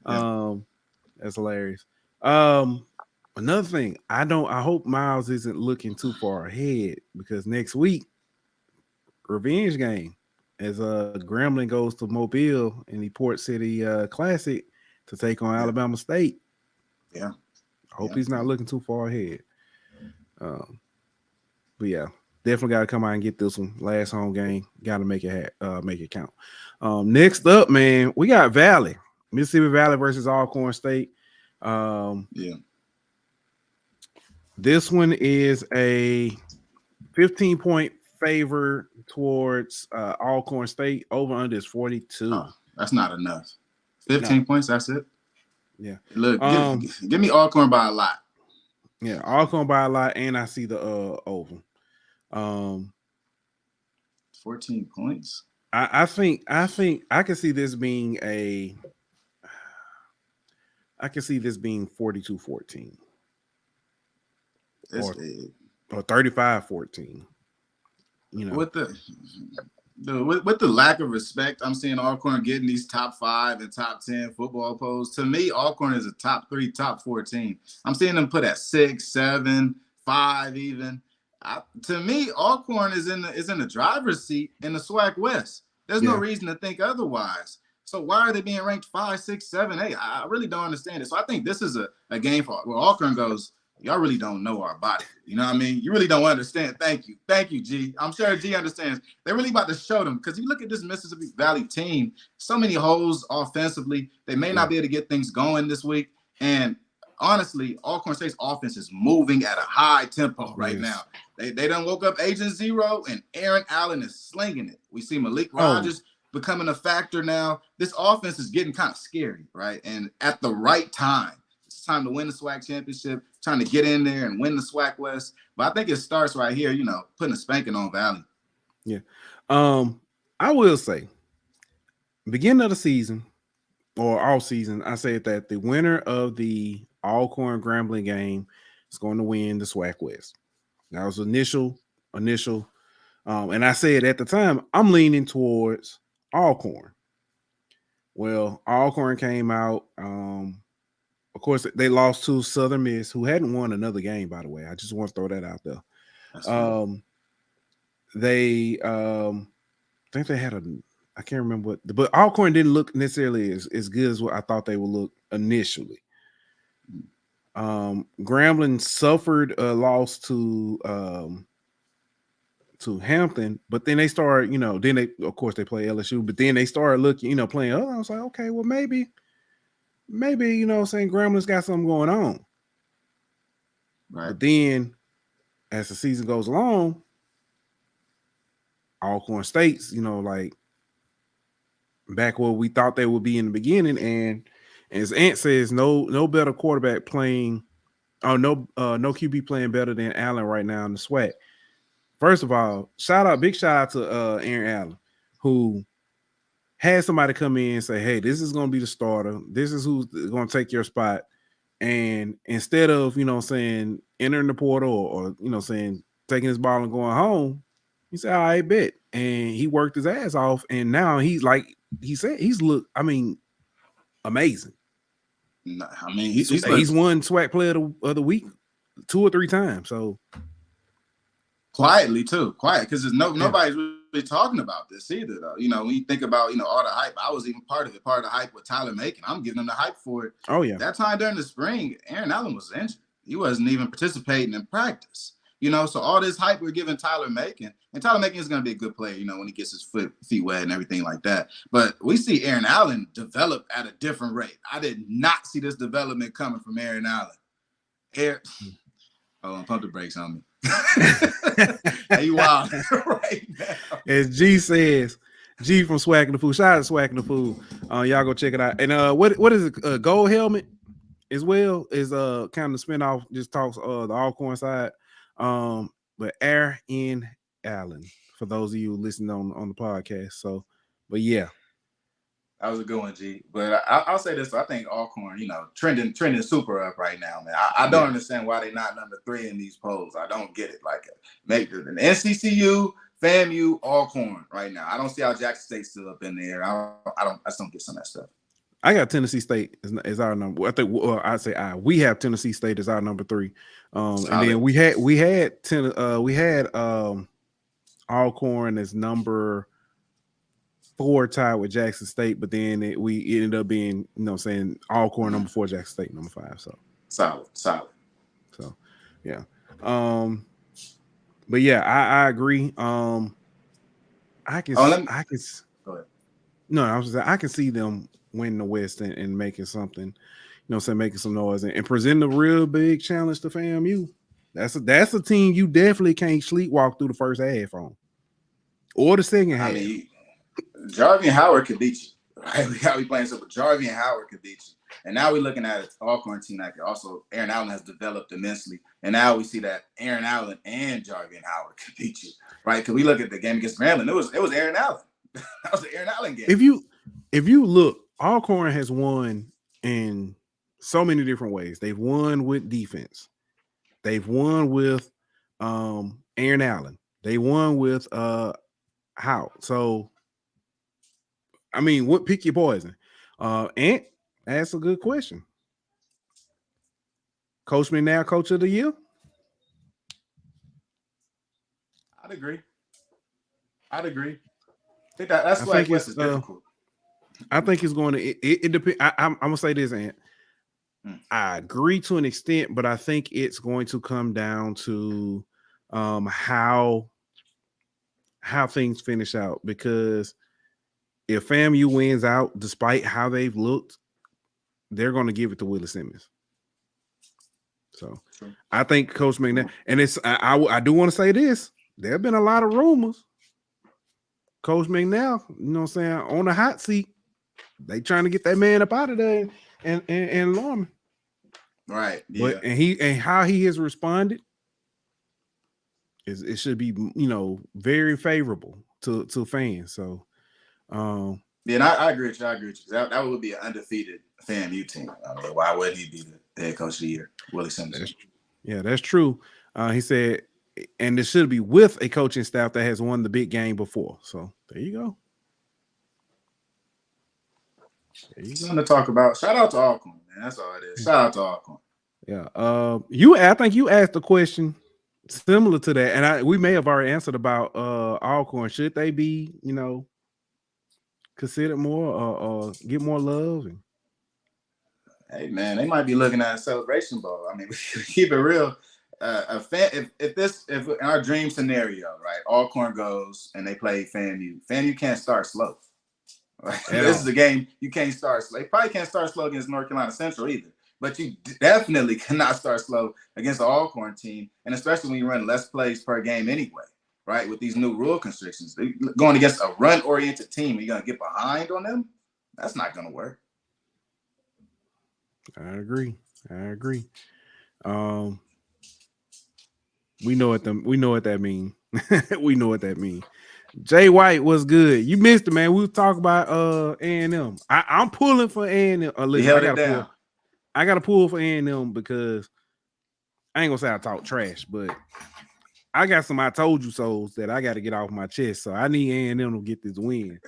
That's hilarious. Another thing, I hope Miles isn't looking too far ahead because next week, revenge game as Grambling goes to Mobile in the Port City Classic to take on Alabama State. Yeah. I hope he's not looking too far ahead. But yeah, definitely got to come out and get this one. Last home game, got to make it count. Next up, man, we got Mississippi Valley versus Alcorn State. Yeah. This one is a 15-point favor towards Alcorn State. Over under is 42. Oh, that's not enough. 15 points, that's it. Yeah. Look, give me Alcorn by a lot. Yeah, Alcorn by a lot, and I see the over. 14 points. I think I can see this being 42-14. Or 35-14. You know, with the lack of respect I'm seeing Alcorn getting these top 5 and top 10 football polls. To me, Alcorn is a top 3, top 4 team. I'm seeing them put at 6, 7, 5 even. To me, Alcorn is in the driver's seat in the SWAC West. There's no reason to think otherwise. So why are they being ranked 5, 6, 7, 8? I really don't understand it. So I think this is a game where Alcorn goes, y'all really don't know our body. You know what I mean? You really don't understand. Thank you, G. I'm sure G understands. They're really about to show them, because you look at this Mississippi Valley team, so many holes offensively. They may not be able to get things going this week. And honestly, Alcorn State's offense is moving at a high tempo right now. They done woke up Agent Zero, and Aaron Allen is slinging it. We see Malik Rogers becoming a factor now. This offense is getting kind of scary, right? And at the right time. It's time to win the SWAC championship, trying to get in there and win the SWAC West. But I think it starts right here, putting a spanking on Valley. Yeah. I will say, beginning of the season or all season, I said that the winner of the Alcorn Grambling game is going to win the SWAC West. That was initial. And I said at the time, I'm leaning towards Alcorn. Well, Alcorn came out. Of course, they lost to Southern Miss, who hadn't won another game, by the way. I just want to throw that out there. They think they had I can't remember but Alcorn didn't look necessarily as good as what I thought they would look initially. Grambling suffered a loss to Hampton, but then they started, then they, of course, they play LSU, but then they started looking, playing. I was like, okay, well, maybe, saying Grambling's got something going on. Right. But then as the season goes along, Alcorn State's, back where we thought they would be in the beginning. And as Ant says, no better quarterback playing, no QB playing better than Allen right now in the SWAC. First of all, big shout out to Aaron Allen, who had somebody come in and say, hey, this is going to be the starter. This is who's going to take your spot. And instead of, entering the portal or taking his ball and going home, he said, all right, bet. And he worked his ass off. And now he's amazing. He's won SWAC player of the week 2 or 3 times. So quietly too, because nobody's really talking about this either, though. When you think about all the hype, I was even part of the hype with Tyler Macon. I'm giving him the hype for it. Oh yeah, that time during the spring, Aaron Allen was injured. He wasn't even participating in practice. So all this hype we're giving Tyler Macon, and Tyler Macon is going to be a good player, when he gets his feet wet and everything like that. But we see Aaron Allen develop at a different rate. I did not see this development coming from Aaron Allen. Pump the brakes on me. Hey, wild right now. As G says, G from Swacking the Food. Shout out to Swacking the Food. Y'all go check it out. And what is it? Gold Helmet as well is kind of spinoff. Just talks the Alcorn side. But Aaron Allen for those of you listening on the podcast. So, but yeah. That was a good one, G. But I'll say this. I think Alcorn, trending super up right now, man. I don't understand why they're not number 3 in these polls. I don't get it. Like, make an NCCU, FAMU, Alcorn right now. I don't see how Jackson State's still up in there. I just don't get some of that stuff. I got Tennessee State is our number. I think we have Tennessee State as our number 3. And then we had Alcorn as number 4 tied with Jackson State, but then we ended up being, Alcorn number 4, Jackson State number 5. So solid. So yeah. But yeah, I agree. I can go ahead. No, I can see them win the West and making something, know what I'm saying, making some noise and presenting a real big challenge to FAMU. That's a team you definitely can't sleepwalk through the first half on. Or the second half. I mean, Jarvie and Howard could beat you. Right? We got to be playing so, but Jarvie and Howard could beat you. And now we're looking at an Alcorn team that also Aaron Allen has developed immensely. And now we see that Aaron Allen and Jarvie and Howard could beat you. Right? Because we look at the game against Grambling, it was Aaron Allen. That was the Aaron Allen game. If you look, Alcorn has won in so many different ways. They've won with defense. They've won with Aaron Allen. They won with How. So, I mean, what pick your poison? Ant, that's a good question. Coach McNair, coach of the year? I'd agree. I think that's why West is difficult. I think it's going to it depends. I'm gonna say this, Ant. I agree to an extent, but I think it's going to come down to how things finish out, because if FAMU wins out despite how they've looked, they're going to give it to Willie Simmons. So I think Coach McNair, and it's I do want to say this. There have been a lot of rumors. Coach McNair, you know what I'm saying, on the hot seat. They trying to get that man up out of there and Lorman. Right. Yeah. But and how he has responded it should be, you know, very favorable to fans. So yeah, and I agree with you. That would be an undefeated FAMU team. I mean, why would he be the head coach of the year, Willie Simmons? That's true. He said, and it should be with a coaching staff that has won the big game before. So there you go. Something to talk about. Shout out to Alcorn, man. That's all it is. Shout out to Alcorn. Yeah. I think you asked a question similar to that, and we may have already answered about Alcorn. Should they be, you know, considered more or get more love? Hey man, they might be looking at a celebration ball. I mean, keep it real. If in our dream scenario, right, Alcorn goes and they play FAMU can't start slow. Right? This is a game you can't start slow. You probably can't start slow against North Carolina Central either, but you definitely cannot start slow against the Alcorn team, and especially when you run less plays per game anyway, right? With these new rule constrictions, going against a run-oriented team, you're gonna get behind on them. That's not gonna work. I agree. We know what that means. We know what that means. Jay White was good. You missed it, man. We was talking about A&M. I'm pulling for A&M. I gotta pull for A&M because I ain't gonna say I talk trash, but I got some I told you so's that I got to get off my chest. So I need A&M to get this win.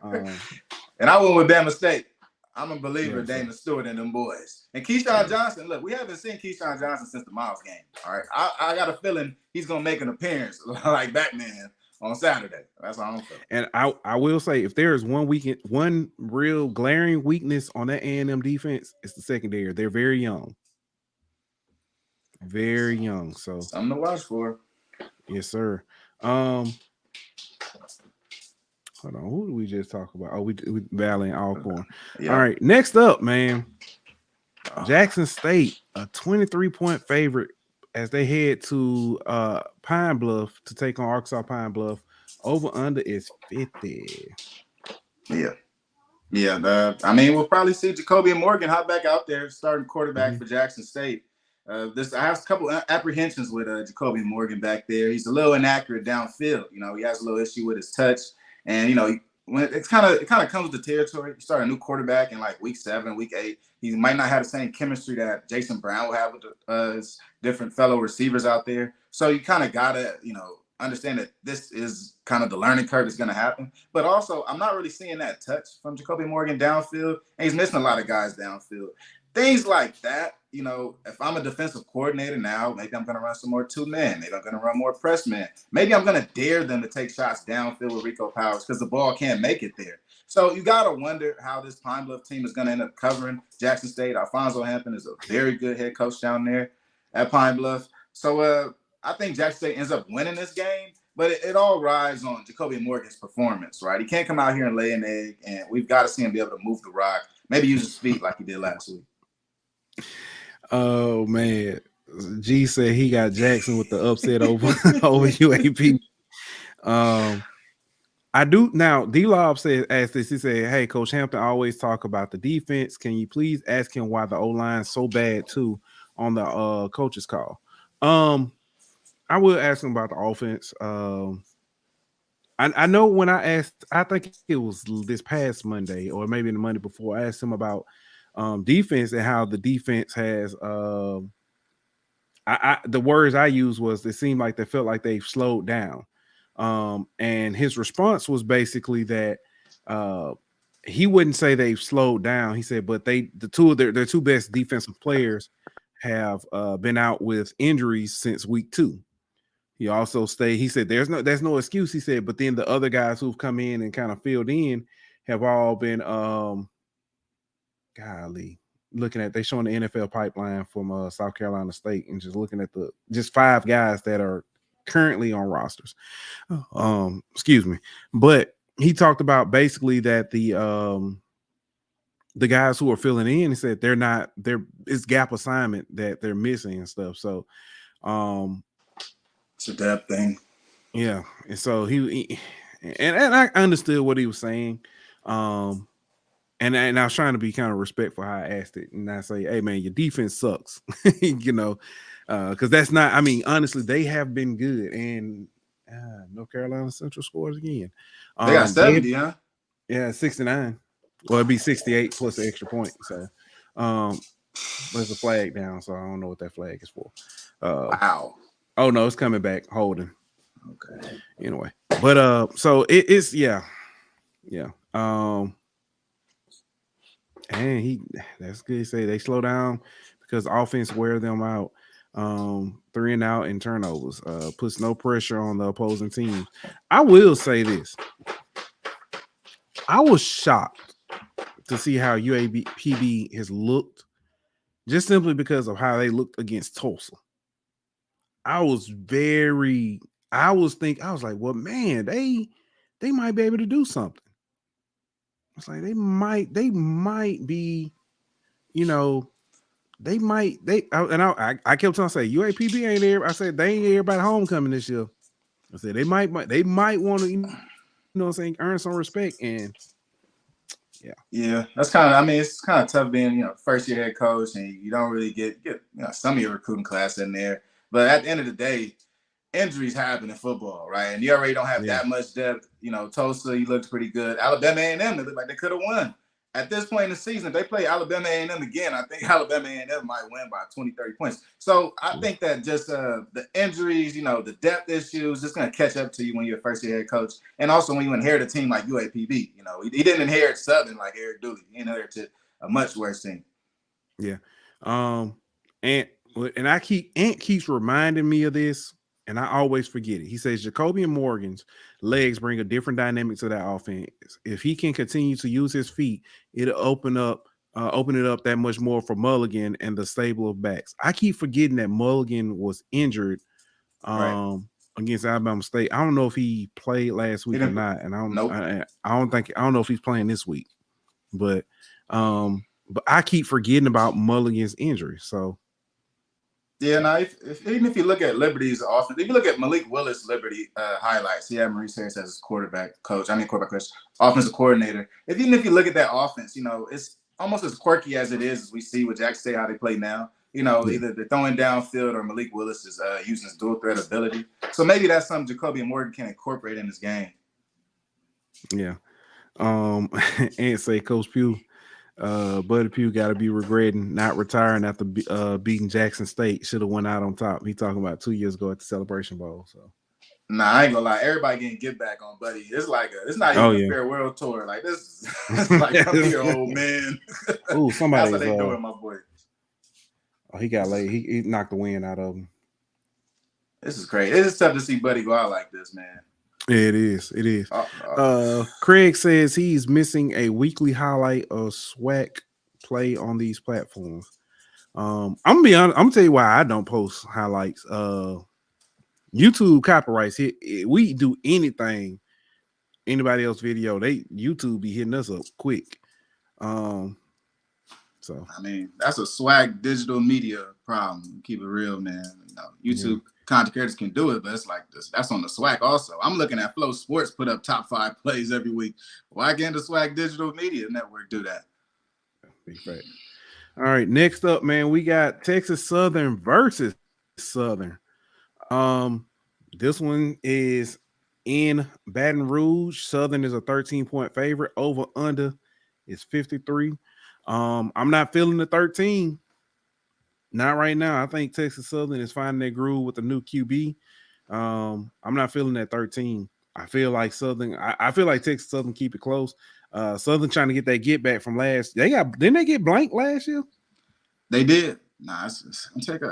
And I went with Bama State. I'm a believer in Damon Stewart and them boys. And Keyshawn Johnson, look, we haven't seen Keyshawn Johnson since the Miles game. All right. I got a feeling he's gonna make an appearance like Batman on Saturday. That's how I'm feeling. And I will say, if there is one real glaring weakness on that A&M defense, it's the secondary. They're very young. Very young. So something to watch for. Yes, sir. Hold on. Who did we just talk about? Oh, we Valley and Alcorn. Yeah. All right. Next up, man. Jackson State, a 23-point favorite as they head to Pine Bluff to take on Arkansas Pine Bluff. Over under is 50. Yeah. I mean, we'll probably see Jacoby Morgan hop back out there, starting quarterback for Jackson State. I have a couple apprehensions with Jacoby Morgan back there. He's a little inaccurate downfield. You know, he has a little issue with his touch, and you know, when it kind of comes with the territory. You start a new quarterback in like week 7, week 8. He might not have the same chemistry that Jason Brown will have with his different fellow receivers out there. So you kind of gotta, you know, understand that this is kind of the learning curve that's going to happen. But also, I'm not really seeing that touch from Jacoby Morgan downfield, and he's missing a lot of guys downfield. Things like that, you know, if I'm a defensive coordinator now, maybe I'm going to run some more 2-man. Maybe I'm going to run more press man. Maybe I'm going to dare them to take shots downfield with Rico Powers because the ball can't make it there. So you got to wonder how this Pine Bluff team is going to end up covering Jackson State. Alfonso Hampton is a very good head coach down there at Pine Bluff. So I think Jackson State ends up winning this game, but it all rides on Jacoby Morgan's performance, right? He can't come out here and lay an egg, and we've got to see him be able to move the rock, maybe use his feet like he did last week. Oh man, G said he got Jackson with the upset over over UAP. I do now. D-Lob said, asked this. He said, "Hey, Coach Hampton always talk about the defense. Can you please ask him why the O-line so bad too on the coach's call?" I will ask him about the offense. I know when I asked, I think it was this past Monday or maybe the Monday before, I asked him about defense and how the defense has. The words I used was it seemed like they felt like they've slowed down. And his response was basically that he wouldn't say they've slowed down. He said, but their two best defensive players have been out with injuries since week 2. He also he said there's no excuse. He said, but then the other guys who've come in and kind of filled in have all been looking at, they showing the NFL pipeline from South Carolina State and just looking at just 5 guys that are currently on rosters. Excuse me. But he talked about basically that the guys who are filling in, he said it's gap assignment that they're missing and stuff. So it's a depth thing. Yeah. And so he I understood what he was saying. And I was trying to be kind of respectful how I asked it, and I say, "Hey man, your defense sucks," because that's not. I mean, honestly, they have been good, and North Carolina Central scores again. They got 70, huh? Yeah, 69. Well, it'd be 68 plus an extra point. So, there's a flag down, so I don't know what that flag is for. Wow. Oh no, it's coming back. Holding. Okay. Anyway, but so it's yeah. And that's good to say they slow down because offense wear them out. 3 and out and turnovers puts no pressure on the opposing team. I will say this. I was shocked to see how UAPB has looked just simply because of how they looked against Tulsa. I was like, well, man, they might be able to do something. It's like they might be, I kept trying to say UAPB ain't there. I said they ain't everybody homecoming this year. I said they might want to, earn some respect. And yeah, that's kind of. I mean, it's kind of tough being first year head coach and you don't really get some of your recruiting class in there. But at the end of the day, injuries happen in football, right? And you already don't have that much depth. Tulsa, you looked pretty good. Alabama A&M, they looked like they could have won. At this point in the season, if they play Alabama A&M again, I think Alabama A&M might win by 20, 30 points. So I think that just the injuries, the depth issues, just going to catch up to you when you're a first-year head coach. And also when you inherit a team like UAPB. He didn't inherit Southern like Eric Dooley. He inherited a much worse team. Yeah. And Ant keeps reminding me of this, and I always forget it. He says Jacobian Morgan's legs bring a different dynamic to that offense. If he can continue to use his feet, it'll open it up that much more for Mulligan and the stable of backs. I keep forgetting that Mulligan was injured against Alabama State. I don't know if he played last week or not, and I don't know if he's playing this week. But I keep forgetting about Mulligan's injury. So. Yeah, now even if you look at Liberty's offense, if you look at Malik Willis' Liberty highlights, he had Maurice Harris as his quarterback coach, offensive coordinator. Even if you look at that offense, it's almost as quirky as it is as we see with Jackson State how they play now. Either they're throwing downfield or Malik Willis is using his dual threat ability. So maybe that's something Jacoby Morgan can incorporate in his game. Yeah. And say Coach Pugh. Buddy Pugh got to be regretting not retiring after beating Jackson State. Should have went out on top. He talking about 2 years ago at the Celebration Bowl. So, nah, I ain't gonna lie. Everybody getting get back on Buddy. It's like it's not even a farewell tour. Like this, it's like come here, old man. Ooh, somebody. That's how they doing, my boy. Oh, he got late. He knocked the wind out of him. This is crazy. It's tough to see Buddy go out like this, man. It is. Craig says he's missing a weekly highlight of SWAC play on these platforms. I'm gonna be honest. I'm gonna tell you why I don't post highlights. YouTube copyrights hit. We do anything, anybody else video, YouTube be hitting us up quick. So I mean, that's a swag digital media problem. Keep it real, man. YouTube content creators can do it, but it's like this. That's on the swag also. I'm looking at Flow Sports put up top 5 plays every week. Why can't the swag digital media network do that? Big fact. All right, next up, man, we got Texas Southern versus Southern. This one is in Baton Rouge. Southern is a 13-point favorite. Over under is 53. I'm not feeling the 13. Not right now. I think Texas Southern is finding their groove with the new QB. I'm not feeling that 13. I feel like Southern. I feel like Texas Southern keep it close. Southern trying to get that get back from last. Didn't they get blanked last year? They did. Nah,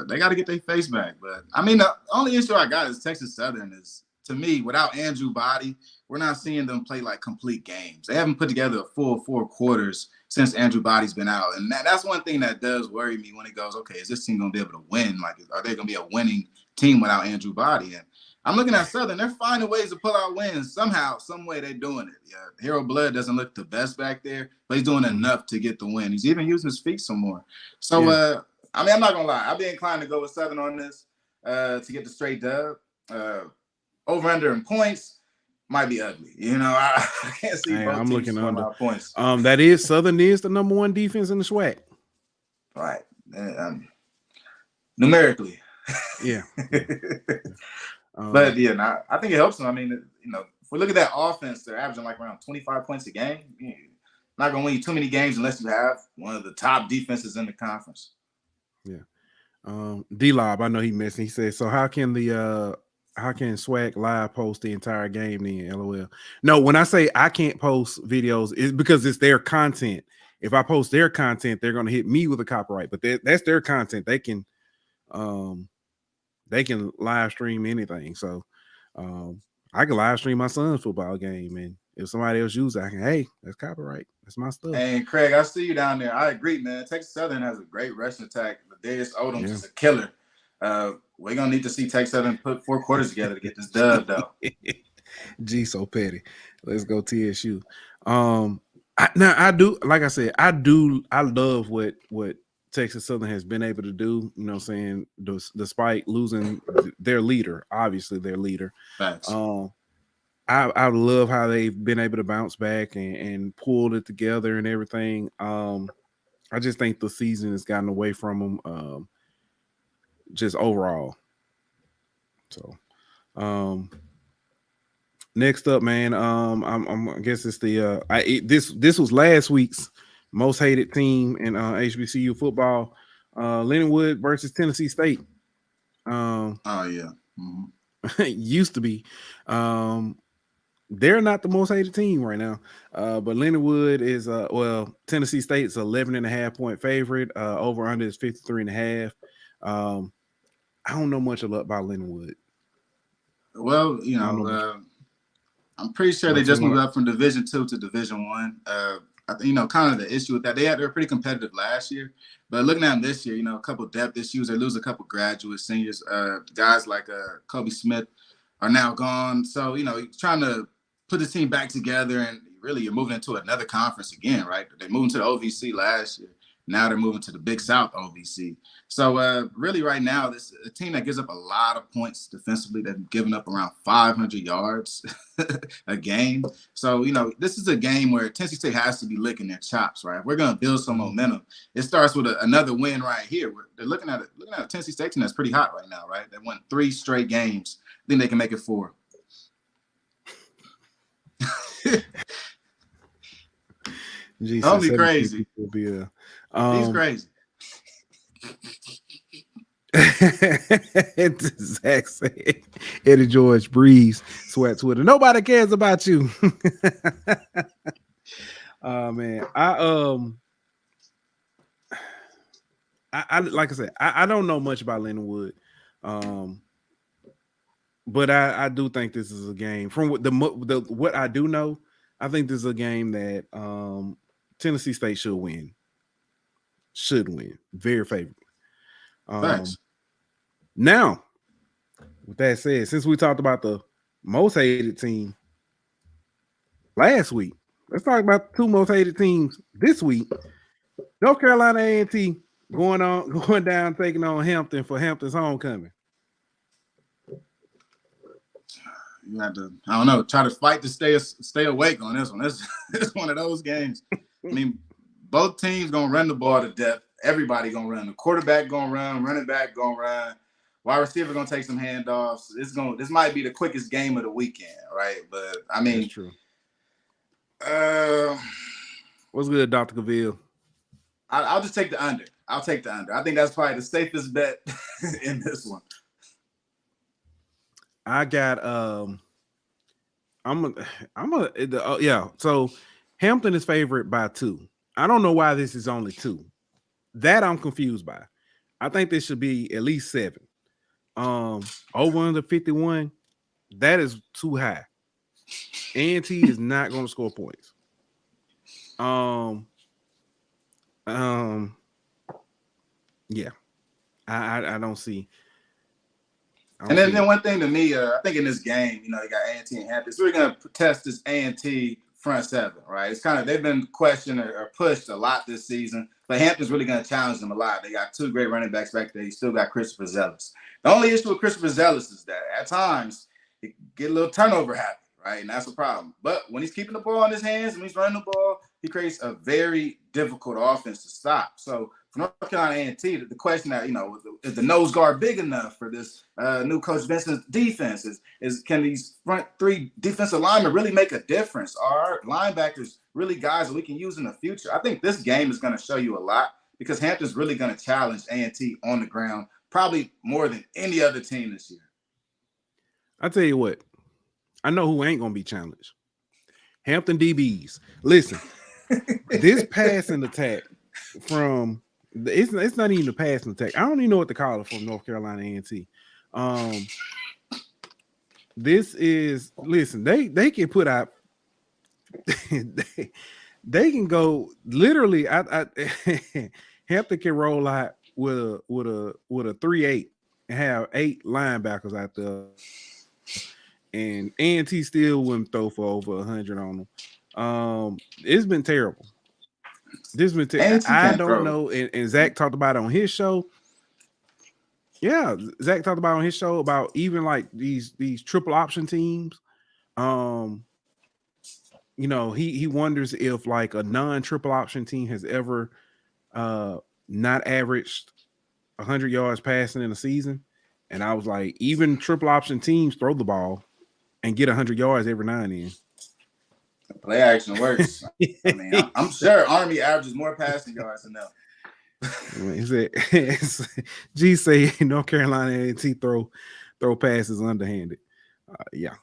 they got to get their face back. But I mean, the only issue I got is Texas Southern is, to me, without Andrew Body, we're not seeing them play like complete games. They haven't put together a full 4 quarters since Andrew Body's been out. And that's one thing that does worry me when it goes, okay, is this team going to be able to win? Like, are they going to be a winning team without Andrew Body? And I'm looking at Southern. They're finding ways to pull out wins. Somehow, some way they're doing it. Yeah, Hero Blood doesn't look the best back there, but he's doing enough to get the win. He's even using his feet some more. So, I mean, I'm not going to lie. I'd be inclined to go with Southern on this to get the straight dub. Over under in points might be ugly. I can't see both I'm teams looking under points. That is Southern is the number 1 defense in the SWAC. Right. Numerically. Yeah. But I think it helps them. I mean, if we look at that offense, they're averaging like around 25 points a game. Not going to win you too many games unless you have one of the top defenses in the conference. Yeah. D-Lob, I know he missed. He said, so how can SWAC live post the entire game then? LOL. No, when I say I can't post videos, it's because it's their content. If I post their content, they're going to hit me with a copyright, but that's their content. They can live stream anything. So I can live stream my son's football game, and if somebody else uses it, I can, hey, that's copyright. That's my stuff. Hey, Craig, I see you down there. I agree, man. Texas Southern has a great rushing attack. Darius Odom's is a killer. We're going to need to see Texas Southern put 4 quarters together to get this dub, though. Gee, so petty. Let's go TSU. I do, like I said, I love what Texas Southern has been able to do, you know what I'm saying, despite losing their leader, obviously their leader. Thanks. I love how they've been able to bounce back and pull it together and everything. I just think the season has gotten away from them, just overall. So, next up, man, I guess it's the this was last week's most hated team in HBCU football. Lindenwood versus Tennessee State. Oh yeah, used to be. They're not the most hated team right now. But Lindenwood is Tennessee State's 11.5-point favorite. Over under is 53.5. I don't know much about Lindenwood. Well, I'm pretty sure they just moved up from Division II to Division I. I think, kind of the issue with that, they were pretty competitive last year, but looking at them this year, a couple of depth issues. They lose a couple graduate seniors. Guys like Kobe Smith are now gone. So, trying to put the team back together, and really you're moving into another conference again, right? They moved to the OVC last year. Now they're moving to the Big South OVC. So really right now, this is a team that gives up a lot of points defensively. They've given up around 500 yards a game. So, this is a game where Tennessee State has to be licking their chops, right? If we're going to build some momentum, it starts with another win right here. They're looking at a Tennessee State team that's pretty hot right now, right? They won 3 straight games. I think they can make it 4. Geez, Don't be crazy. He's crazy. Zach said, Eddie George breeze, sweat Twitter. Nobody cares about you. Oh man. I like I said, I don't know much about Lindenwood. But I do think this is a game from what I do know. I think this is a game that Tennessee State should win. Very favorable. Thanks. Now, with that said, since we talked about the most hated team last week, let's talk about the 2 most hated teams this week. North Carolina A&T going down, taking on Hampton for Hampton's homecoming. You have to, I don't know, try to fight to stay awake on this one. It's one of those games. I mean, both teams gonna run the ball to death. Everybody gonna run. The quarterback gonna run. Running back gonna run. Wide receiver gonna take some handoffs. This might be the quickest game of the weekend, right? But I mean, that's true. Uh, What's good, Dr. Cavill? I'll just take the under. I'll take the under. I think that's probably the safest bet in this one. I got yeah. So Hampton is favored by 2. I don't know why this is only 2. That I'm confused by. I think this should be at least 7. Over under 51. That is too high. A&T is not going to score points. Yeah. I don't see. And then one thing to me, I think in this game, you know, you got A&T and Hampton. So we're going to test this A&T front 7, right? It's kind of, they've been questioned or pushed a lot this season, but Hampton's really going to challenge them a lot. They got 2 great running backs back there. You still got Christopher Zealous. The only issue with Christopher Zealous is that at times he get a little turnover happy, right? And that's a problem. But when he's keeping the ball in his hands and he's running the ball, he creates a very difficult offense to stop. So for North Carolina A&T, the question that, you know, is the nose guard big enough for this new coach Vincent's defense? Is can these front 3 defensive linemen really make a difference? Are linebackers really guys that we can use in the future? I think this game is going to show you a lot because Hampton's really going to challenge A&T on the ground, probably more than any other team this year. I'll tell you what. I know who ain't going to be challenged. Hampton DBs. Listen, this passing attack from it's not even a passing attack. I don't even know what to call it from North Carolina A&T. This is listen. They can put out. they can go literally. Hampton can roll out with a 3-8 and have 8 linebackers out there, and A&T still wouldn't throw for over 100 on them. It's been terrible. I don't know. And Zach talked about it on his show. Yeah, Zach talked about it on his show about even like these triple option teams. You know, he wonders if like a non-triple option team has ever not averaged 100 yards passing in a season. And I was like, even triple option teams throw the ball and get 100 yards every now and then. Play action works. I mean, I'm sure Army averages more passing yards than them. He said, G say North Carolina A&T throw passes underhanded. Yeah.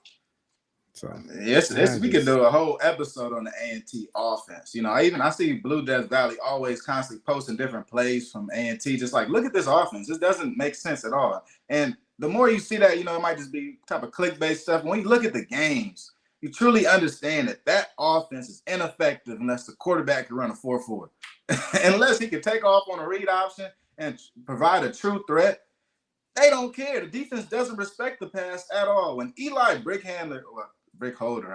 So yes, we could do a whole episode on the A&T offense. You know, I see Blue Death Valley always constantly posting different plays from A&T. Just like, look at this offense. This doesn't make sense at all. And the more you see that, you know, it might just be type of clickbait stuff. When you look at the games, you truly understand that offense is ineffective unless the quarterback can run a 4.4. Unless he can take off on a read option and provide a true threat, they don't care. The defense doesn't respect the pass at all. When Eli Brickholder,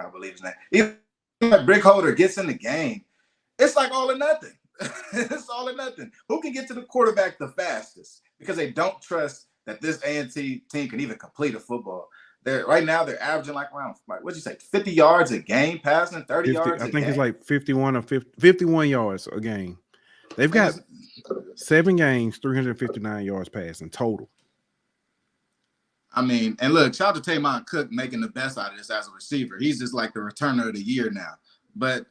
I believe his name, Eli Brickholder gets in the game, it's like all or nothing. It's all or nothing. Who can get to the quarterback the fastest? Because they don't trust that this A&T team can even complete a football. Right now they're averaging like around, what'd you say, 50 yards a game passing, 30 yards a game? I think it's like 51 yards a game. They've got 7 games, 359 yards passing total. I mean, and look, shout out to Tamon Cook making the best out of this as a receiver. He's just like the returner of the year now. But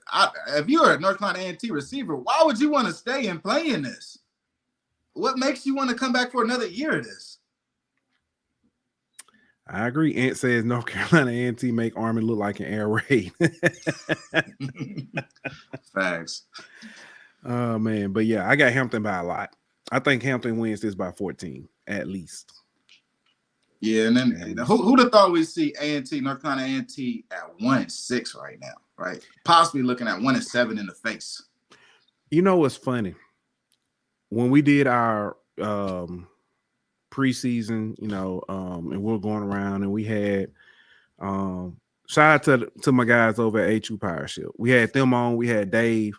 if you're a North Carolina A&T receiver, why would you want to stay and play in this? What makes you want to come back for another year of this? I agree. Ant says North Carolina A&T make Army look like an air raid. Thanks. Oh, man. But, yeah, I got Hampton by a lot. I think Hampton wins this by 14, at least. Yeah, and then who'd have thought we'd see A&T, North Carolina A&T at 1-6 right now, right? Possibly looking at 1-7 in the face. You know what's funny? When we did our preseason, you know, and we're going around and we had shout out to my guys over at A2 Powership. We had them on. We had Dave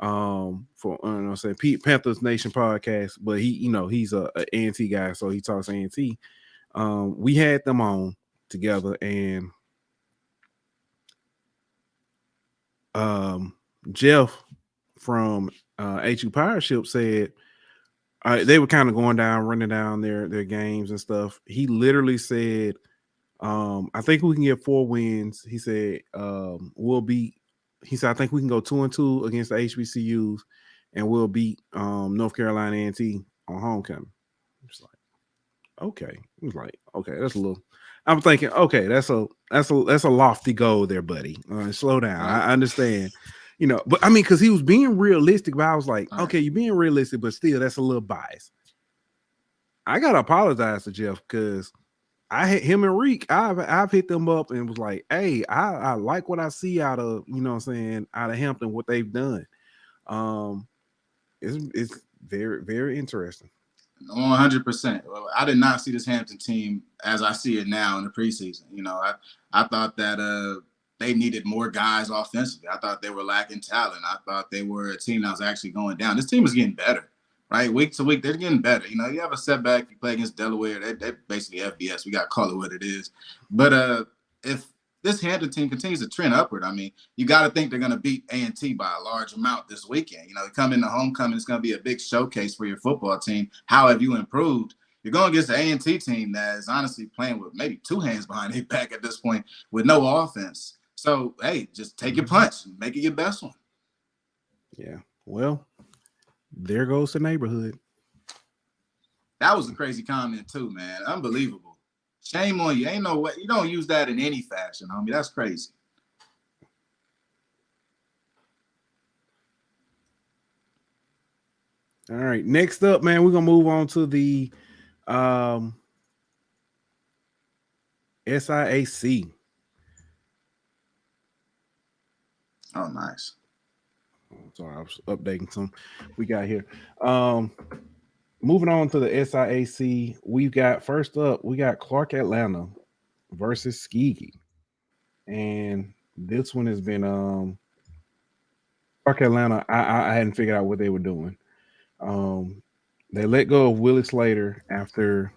for I'm saying Pete Panthers Nation podcast, but he's a A&T guy, so he talks A&T. We had them on together, and Jeff from A2 Powership said they were kind of going down, running down their games and stuff. He literally said, I think we can get 4 wins. He said, I think we can go 2-2 against the HBCUs, and we'll beat North Carolina A&T on homecoming. It's like, okay. He was like, okay, that's a little. I'm thinking, okay, that's a lofty goal there, buddy. Slow down. I understand. But I mean, because he was being realistic, but I was like, okay, you're being realistic, but still, that's a little biased. I gotta apologize to Jeff because I hit him and Reek. I've hit them up and was like, hey, I like what I see out of out of Hampton, what they've done. It's very, very interesting. 100%. I did not see this Hampton team as I see it now in the preseason. I thought that they needed more guys offensively. I thought they were lacking talent. I thought they were a team that was actually going down. This team is getting better, right? Week to week, they're getting better. You have a setback. You play against Delaware. They're basically FBS. We got to call it what it is. But if this Hampton team continues to trend upward, I mean, you got to think they're going to beat A&T by a large amount this weekend. You come into homecoming, it's going to be a big showcase for your football team. How have you improved? You're going against the A&T team that is honestly playing with maybe 2 hands behind their back at this point with no offense. So, hey, just take your punch and make it your best one. Yeah. Well, there goes the neighborhood. That was a crazy comment too, man. Unbelievable. Shame on you. Ain't no way. You don't use that in any fashion, homie. That's crazy. All right. Next up, man, we're going to move on to the SIAC. Oh, nice. Sorry, I was updating some we got here. Moving on to the SIAC, we got Clark Atlanta versus Tuskegee. And this one has been Clark Atlanta. I hadn't figured out what they were doing. They let go of Willie Slater after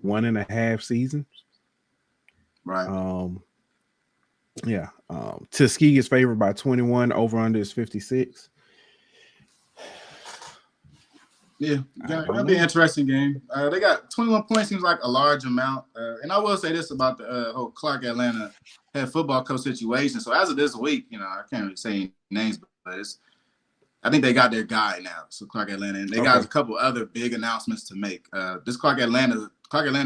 1.5 seasons. Right. Yeah. Tuskegee is favored by 21. Over under is 56. Yeah, that'll be an interesting game. They got 21 points, seems like a large amount. And I will say this about the whole Clark Atlanta head football coach situation. So as of this week, I can't really say any names, but I think they got their guy now. So Clark Atlanta, and they got a couple other big announcements to make. This Clark Atlanta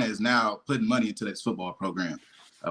is now putting money into this football program.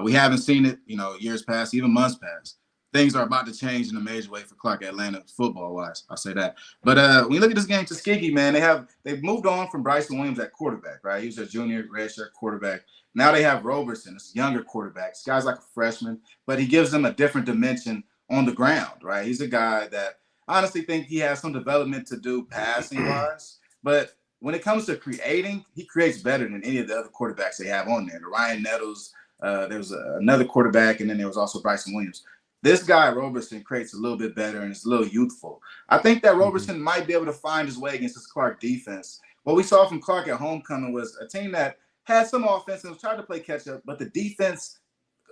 We haven't seen it, years past, even months past. Things are about to change in a major way for Clark Atlanta football-wise. I'll say that. But when you look at this game, Tuskegee, man, they've moved on from Bryson Williams at quarterback, right? He was a junior redshirt quarterback. Now they have Roberson, this younger quarterback. This guy's like a freshman, but he gives them a different dimension on the ground, right? He's a guy that I honestly think he has some development to do passing-wise. But when it comes to creating, he creates better than any of the other quarterbacks they have on there. The Ryan Nettles, there was another quarterback, and then there was also Bryson Williams. This guy, Roberson, creates a little bit better and is a little youthful. I think that Roberson might be able to find his way against this Clark defense. What we saw from Clark at homecoming was a team that had some offense and was trying to play catch-up, but the defense,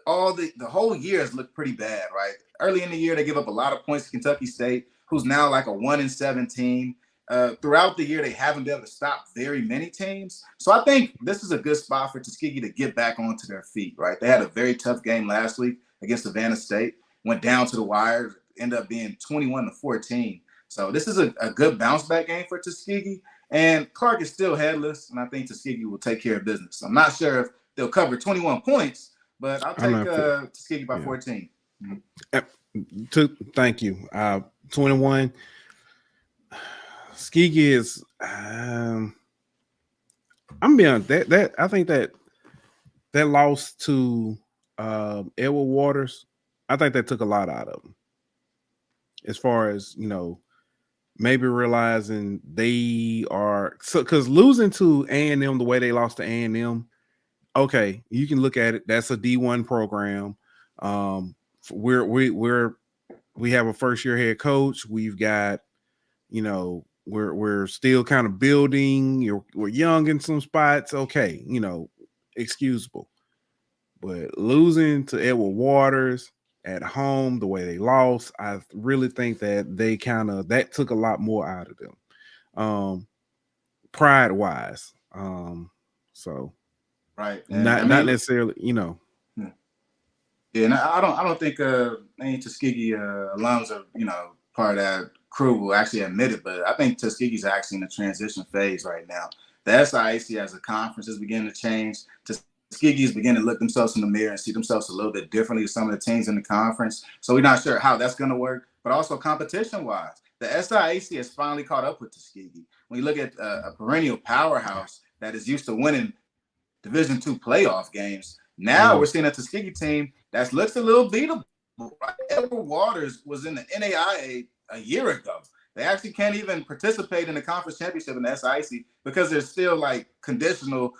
the whole year has looked pretty bad, right? Early in the year, they give up a lot of points to Kentucky State, who's now like a 1-7 team. Throughout the year, they haven't been able to stop very many teams. So I think this is a good spot for Tuskegee to get back onto their feet, right? They had a very tough game last week against Savannah St. Went down to the wire, ended up being 21-14. So this is a good bounce back game for Tuskegee. And Clark is still headless, and I think Tuskegee will take care of business. I'm not sure if they'll cover 21 points, but I'll take Tuskegee by 14. Thank you. 21. Tuskegee is I'm being that I think that loss to Edward Waters, I think that took a lot out of them. As far as, maybe realizing they are because losing to A&M the way they lost to A&M, okay, you can look at it. That's a D1 program. We have a first year head coach. We've got, we're still kind of building. We're young in some spots. Okay, excusable. But losing to Edward Waters at home, the way they lost, I really think that that took a lot more out of them, pride wise. So right, and not necessarily, Yeah, and I don't think any Tuskegee alums are part of that crew will actually admit it, but I think Tuskegee's actually in a transition phase right now. The SIAC as a conference is beginning to change. Tuskegee is beginning to look themselves in the mirror and see themselves a little bit differently to some of the teams in the conference. So we're not sure how that's going to work, but also competition-wise, the SIAC has finally caught up with Tuskegee. When you look at a perennial powerhouse that is used to winning Division II playoff games, now we're seeing a Tuskegee team that looks a little beatable. Right? Edward Waters was in the NAIA a year ago. They actually can't even participate in the conference championship in the SIAC because they're still like conditional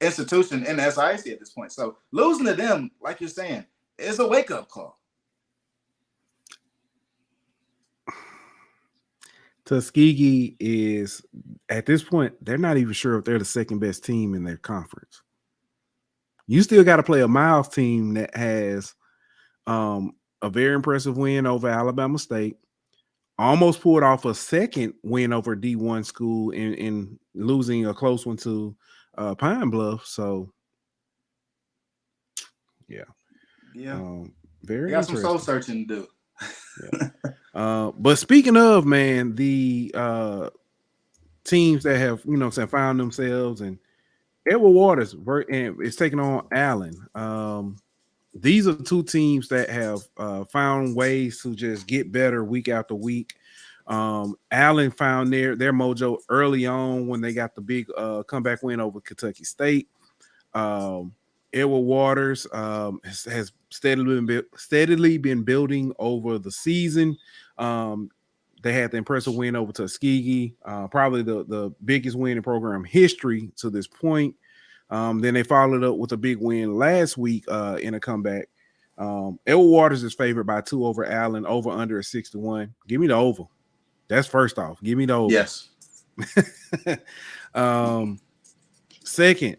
institution in the SIAC at this point. So losing to them, like you're saying, is a wake-up call. Tuskegee is, at this point, they're not even sure if they're the second best team in their conference. You still got to play a Miles team that has a very impressive win over Alabama State, almost pulled off a second win over D1 school in losing a close one to Pine Bluff. So, yeah, very got some soul searching to do. Yeah. But speaking of, man, the teams that have found themselves, and Edward Waters is taking on Allen. These are two teams that have found ways to just get better week after week. Allen found their mojo early on when they got the big comeback win over Kentucky State. Edward Waters has steadily been building over the season. They had the impressive win over Tuskegee, probably the biggest win in program history to this point. Then they followed up with a big win last week in a comeback. Edward Waters is favored by 2 over Allen, over under 61. Give me the over. That's first off. Give me the over. Yes. Second,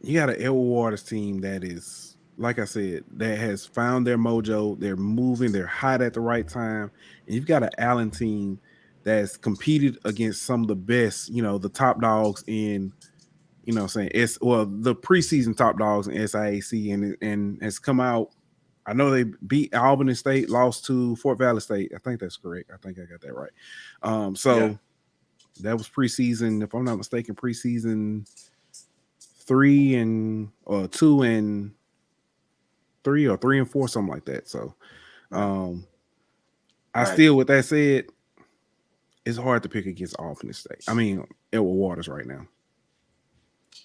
you got an Edward Waters team that is, like I said, that has found their mojo. They're moving. They're hot at the right time. And you've got an Allen team that's competed against some of the best, the top dogs in, the preseason top dogs in SIAC, and has come out. I know they beat Albany State, lost to Fort Valley State. I think that's correct. I think I got that right. That was preseason, if I'm not mistaken, preseason 2 and 3 or 3 and 4, something like that. So still, with that said, it's hard to pick against Albany State. I mean, Edward Waters right now.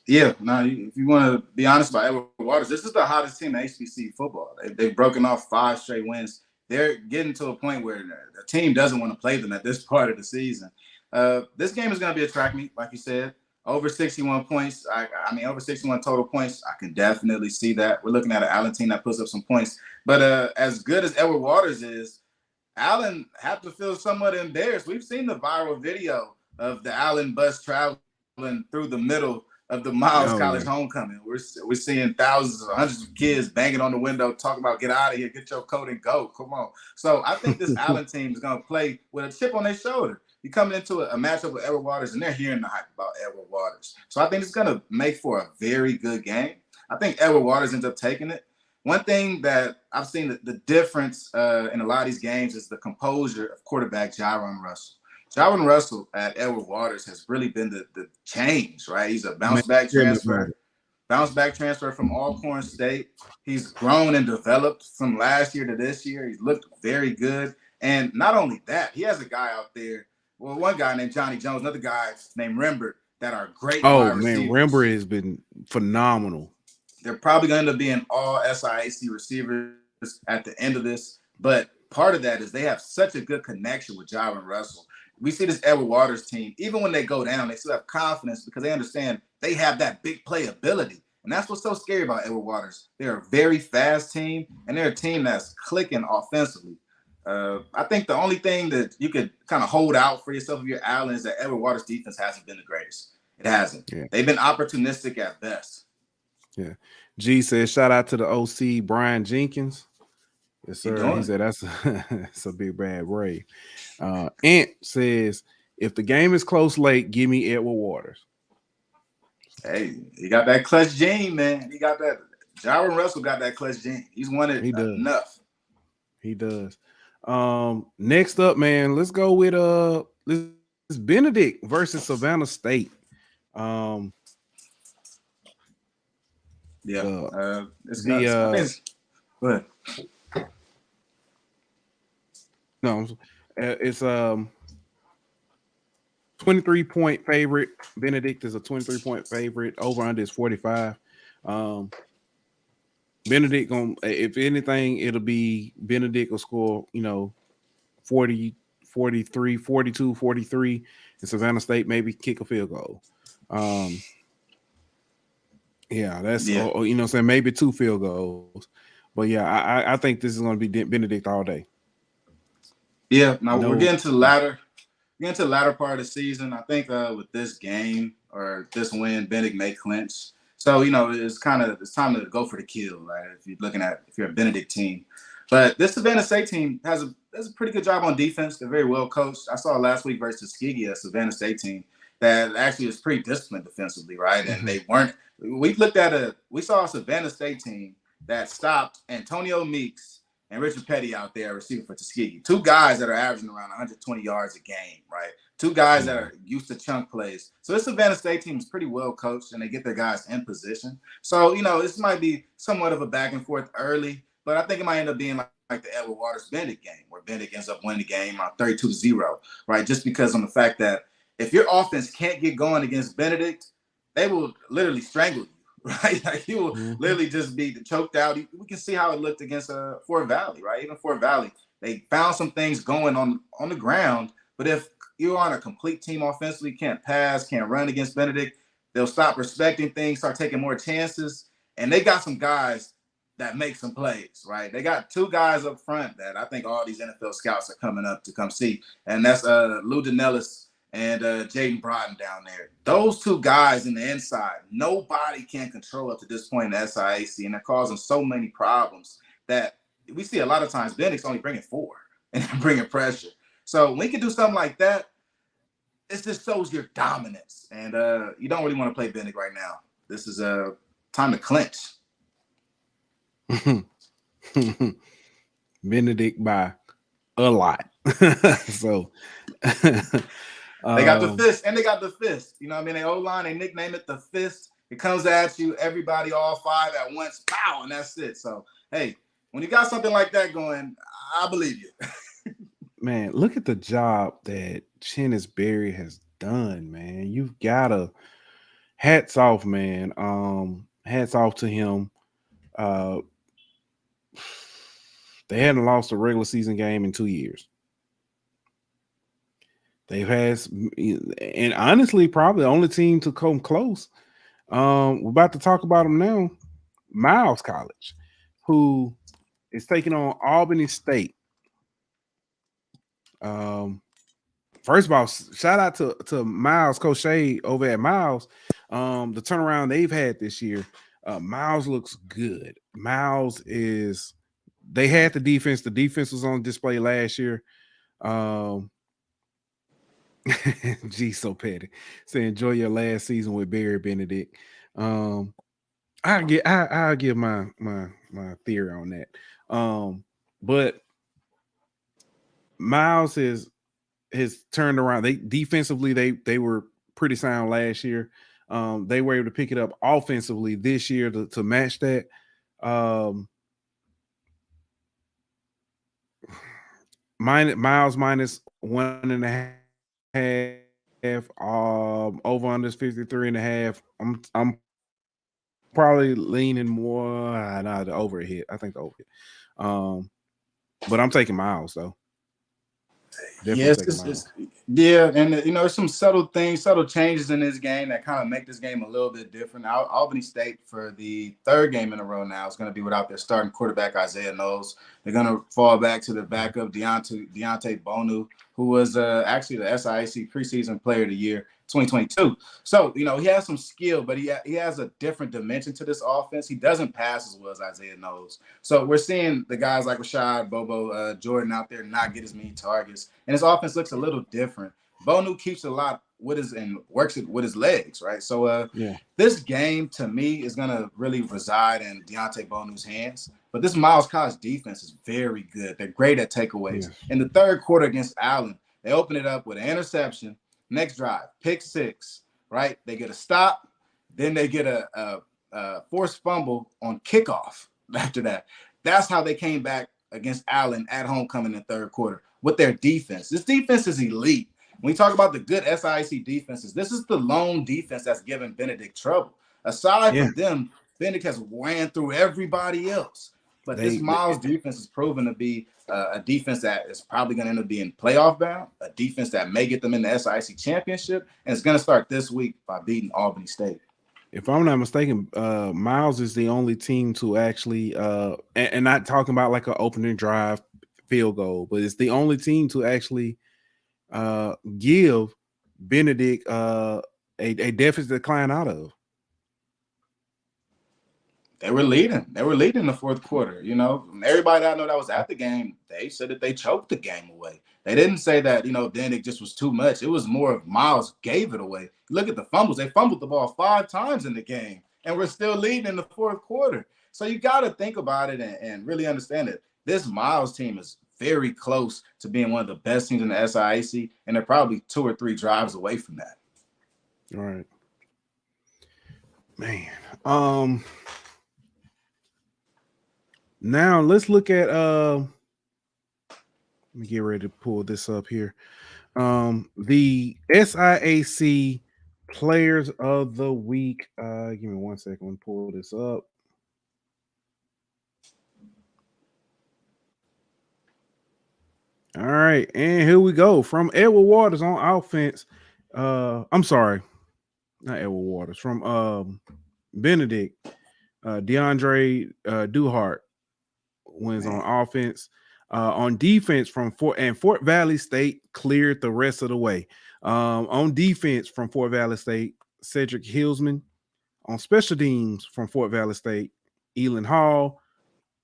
Yeah, if you want to be honest about Edward Waters, this is the hottest team in HBCU football. They've broken off 5 straight wins. They're getting to a point where the team doesn't want to play them at this part of the season. This game is going to be a track meet, like you said. Over 61 points. Over 61 total points. I can definitely see that. We're looking at an Allen team that puts up some points. But as good as Edward Waters is, Allen have to feel somewhat embarrassed. We've seen the viral video of the Allen bus traveling through the middle of the Miles College homecoming. We're seeing thousands or hundreds of kids banging on the window, talking about get out of here, get your coat and go. Come on. So I think this Allen team is going to play with a chip on their shoulder. You're coming into a matchup with Edward Waters, and they're hearing the hype about Edward Waters. So I think it's going to make for a very good game. I think Edward Waters ends up taking it. One thing that I've seen the difference in a lot of these games is the composure of quarterback Jaron Russell. Jaron Russell at Edward Waters has really been the change, right? He's a bounce-back transfer from Alcorn State. He's grown and developed from last year to this year. He's looked very good. And not only that, he has a guy out there, one guy named Johnny Jones, another guy named Rembert, that are great wide receivers. Rembert has been phenomenal. They're probably going to be an all SIAC receivers at the end of this. But part of that is they have such a good connection with Jaron Russell. We see this Edward Waters team, even when they go down, they still have confidence because they understand they have that big play ability. And that's what's so scary about Edward Waters. They're a very fast team, and they're a team that's clicking offensively. I think the only thing that you could kind of hold out for yourself if you're Allen is that Edward Waters' defense hasn't been the greatest. It hasn't. Yeah. They've been opportunistic at best. Yeah. G says, shout out to the OC, Brian Jenkins. Yes, sir. He said that's a big bad brave. Ant says, if the game is close late, give me Edward Waters. Hey, he got that clutch gene, man. He got that. Jaron Russell got that clutch gene. He's won it enough. He does. Next up, man, let's go with this Benedict versus Savannah State. It's go ahead. No, it's 23-point favorite. Benedict is a 23-point favorite. Over under is 45. Benedict if anything, it'll be Benedict will score, 40, 43, 42, 43, and Savannah State maybe kick a field goal. Saying maybe 2 field goals. But yeah, I think this is going to be Benedict all day. Yeah, now we're getting to the latter part of the season. I think with this game or this win, Benedict may clinch. So, it's time to go for the kill, right? If you're a Benedict team. But this Savannah State team does a pretty good job on defense. They're very well coached. I saw last week versus Tuskegee, a Savannah State team that actually was pretty disciplined defensively, right? And they weren't. We saw a Savannah State team that stopped Antonio Meeks and Richard Petty out there receiving for Tuskegee. 2 guys that are averaging around 120 yards a game, right? 2 guys that are used to chunk plays. So this Savannah State team is pretty well coached, and they get their guys in position. So, this might be somewhat of a back and forth early, but I think it might end up being like the Edward Waters Benedict game, where Benedict ends up winning the game 32-0, right? Just because on the fact that if your offense can't get going against Benedict, they will literally strangle you. Right, like you will literally just be choked out. We can see how it looked against Fort Valley, right? Even Fort Valley, they found some things going on the ground. But if you're on a complete team offensively, can't pass, can't run against Benedict, they'll stop respecting things, start taking more chances. And they got some guys that make some plays, right? They got 2 guys up front that I think all these NFL scouts are coming up to come see, and that's Lou Danellis and Jaden Broughton down there. Those 2 guys in the inside, nobody can control up to this point in the SIAC, and they're causing so many problems that we see a lot of times Benedict's only bringing 4 and bringing pressure. So when we can do something like that, it just shows your dominance. And you don't really want to play Benedict right now. This is time to clinch. Benedict by a lot. So they got the fist, and they got the fist. You know what I mean? They O-line, they nickname it the fist. It comes at you, everybody, all 5 at once, pow, and that's it. So, hey, when you got something like that going, I believe you. Man, look at the job that Chennis Berry has done, man. You've got to hats off, man. Hats off to him. They hadn't lost a regular season game in 2 years. They've had, and honestly, probably the only team to come close. We're about to talk about them now. Miles College, who is taking on Albany State. First of all, shout out to Miles, Coach Shea over at Miles. The turnaround they've had this year. Miles looks good. Miles they had the defense. The defense was on display last year. Gee, so petty. Say enjoy your last season with Barry Benedict. I'll give my theory on that. But Miles has turned around. Defensively they were pretty sound last year. They were able to pick it up offensively this year to match that. Miles minus 1.5. Over under 53.5. I'm probably leaning more. The over hit. I think the over hit. But I'm taking Miles though. Yes, Yeah, and there's some subtle things, subtle changes in this game that kind of make this game a little bit different. Albany State, for the third game in a row now, is going to be without their starting quarterback Isaiah Knowles. They're going to fall back to the backup Deontay Bonu, who was actually the SIAC preseason player of the year 2022. So he has some skill, but he has a different dimension to this offense. He doesn't pass as well as Isaiah Knowles. So we're seeing the guys like Rashad, Bobo, Jordan out there not get as many targets, and his offense looks a little different. Bonu keeps a lot with his and works it with his legs, right? So this game to me is gonna really reside in Deontay Bonu's hands. But this Miles College defense is very good. They're great at takeaways. In the third quarter against Allen, they open it up with an interception. Next drive, pick six, right? They get a stop, then they get a forced fumble on kickoff after that. That's how they came back against Allen at homecoming in the third quarter with their defense. This defense is elite. When we talk about the good SIAC defenses, this is the lone defense that's given Benedict trouble. Aside from them, Benedict has ran through everybody else. But this Miles defense is proven to be a defense that is probably going to end up being playoff bound, a defense that may get them in the SIAC championship, and it's going to start this week by beating Albany State. If I'm not mistaken, Miles is the only team to actually, and not talking about like an opening drive field goal, but it's the only team to actually give Benedict a deficit to climb out of. They were leading. They were leading in the fourth quarter. Everybody that I know that was at the game, they said that they choked the game away. They didn't say that, Benedict just was too much. It was more of Miles gave it away. Look at the fumbles. They fumbled the ball 5 times in the game, and we're still leading in the fourth quarter. So you got to think about it and really understand it. This Miles team is very close to being one of the best teams in the SIAC, and they're probably 2 or 3 drives away from that. All right. Man. Now let's look at let me get ready to pull this up here. The SIAC Players of the Week. Give me 1 second. Let me pull this up. All right, and here we go. From Edward Waters on offense. I'm sorry, not Edward Waters. From Benedict, DeAndre Duhart wins on offense. On defense from Fort Valley State cleared the rest of the way. On defense from Fort Valley State, Cedric Hillsman. On special teams from Fort Valley State, Elon Hall.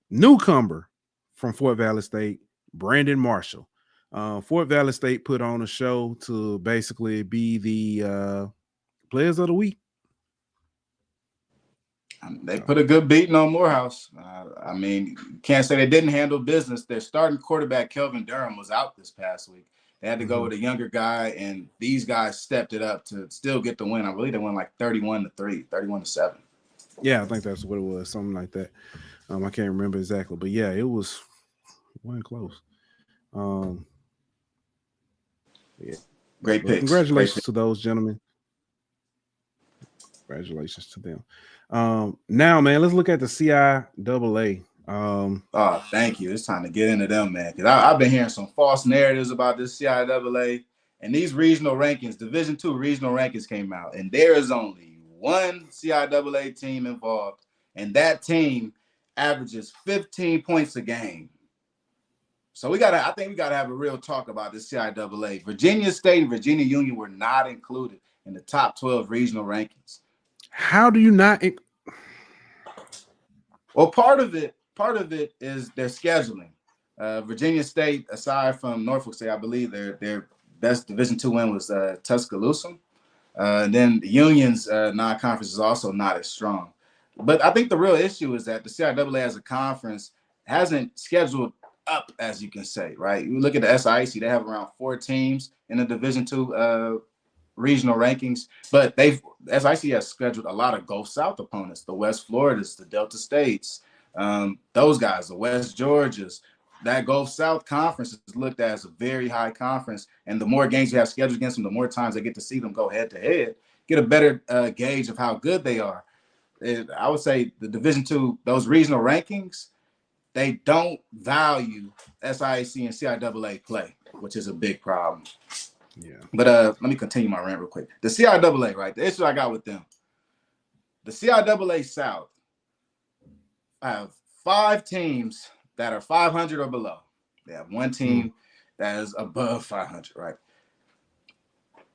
Newcomer from Fort Valley State, Brandon Marshall. Fort Valley State put on a show to basically be the Players of the Week. They put a good beating on Morehouse. Can't say they didn't handle business. Their starting quarterback, Kelvin Durham, was out this past week. They had to go with a younger guy, and these guys stepped it up to still get the win. I believe they won like 31-3, 31-7. Yeah, I think that's what it was, something like that. I can't remember exactly, but yeah, it was close. Yeah. Great picks. Congratulations to those gentlemen. Congratulations to them. Now, man, let's look at the CIAA. Thank you. It's time to get into them, man, because I've been hearing some false narratives about this CIAA, and these regional rankings, Division II regional rankings came out, and there is only one CIAA team involved, and that team averages 15 points a game. So I think we gotta have a real talk about this CIAA. Virginia State and Virginia Union were not included in the top 12 regional rankings. How do you not? Well, part of it is their scheduling. Virginia State, aside from Norfolk State, I believe their best Division II win was Tuscaloosa. And then the Union's non-conference is also not as strong. But I think the real issue is that the CIAA as a conference hasn't scheduled up, as you can say, right? You look at the SIAC, they have around 4 teams in the Division II regional rankings, but SIAC has scheduled a lot of Gulf South opponents, the West Floridas, the Delta States, those guys, the West Georgias. That Gulf South conference is looked at as a very high conference, and the more games you have scheduled against them, the more times they get to see them go head to head, get a better gauge of how good they are. I would say the Division II, those regional rankings, they don't value SIAC and CIAA play, which is a big problem. Yeah. But let me continue my rant real quick. The CIAA, right? The issue I got with them. The CIAA South, I have 5 teams that are 500 or below. They have 1 team that is above 500, right?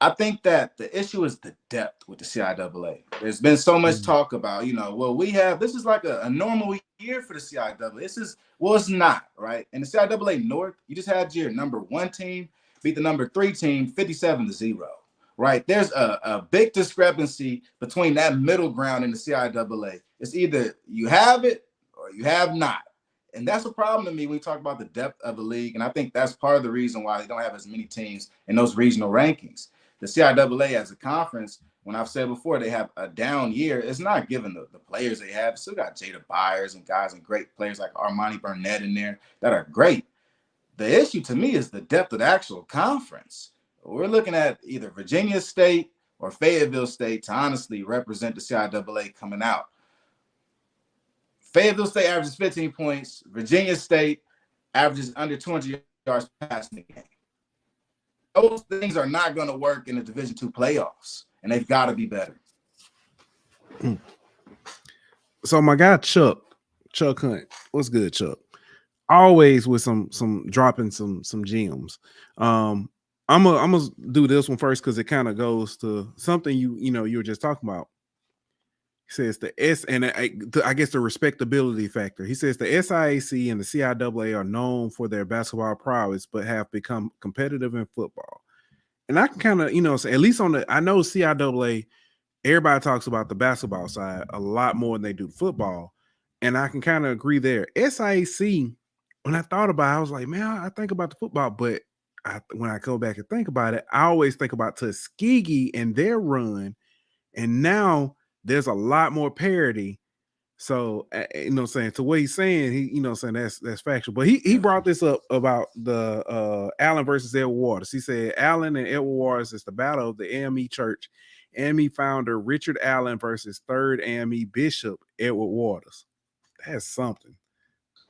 I think that the issue is the depth with the CIAA. There's been so much talk about, this is like a normal year for the CIAA. It's not, right? In the CIAA North, you just had your number 1 team beat the number 3 team 57-0, right? There's a big discrepancy between that middle ground in the CIAA. It's either you have it or you have not. And that's a problem to me when we talk about the depth of the league. And I think that's part of the reason why they don't have as many teams in those regional rankings. The CIAA as a conference, when I've said before, they have a down year. It's not given the players they have. Still got Jada Byers and guys and great players like Armani Burnett in there that are great. The issue to me is the depth of the actual conference. We're looking at either Virginia State or Fayetteville State to honestly represent the CIAA coming out. Fayetteville State averages 15 points. Virginia State averages under 200 yards passing the game. Those things are not going to work in the Division II playoffs, and they've got to be better. So my guy Chuck Hunt, what's good, Chuck? Always with some dropping some gems. I'm gonna do this one first because it kind of goes to something you were just talking about. He says the I guess the respectability factor. He says the SIAC and the CIAA are known for their basketball prowess, but have become competitive in football. And I can kind of, say, at least I know CIAA, everybody talks about the basketball side a lot more than they do football. And I can kind of agree there. SIAC, when I thought about it, I was like, man, I think about the football, but when I go back and think about it, I always think about Tuskegee and their run. And now there's a lot more parity. So, saying to what he's saying, that's factual. But he brought this up about the Allen versus Edward Waters. He said Allen and Edward Waters is the battle of the AME Church. AME founder Richard Allen versus third AME Bishop Edward Waters. That's something.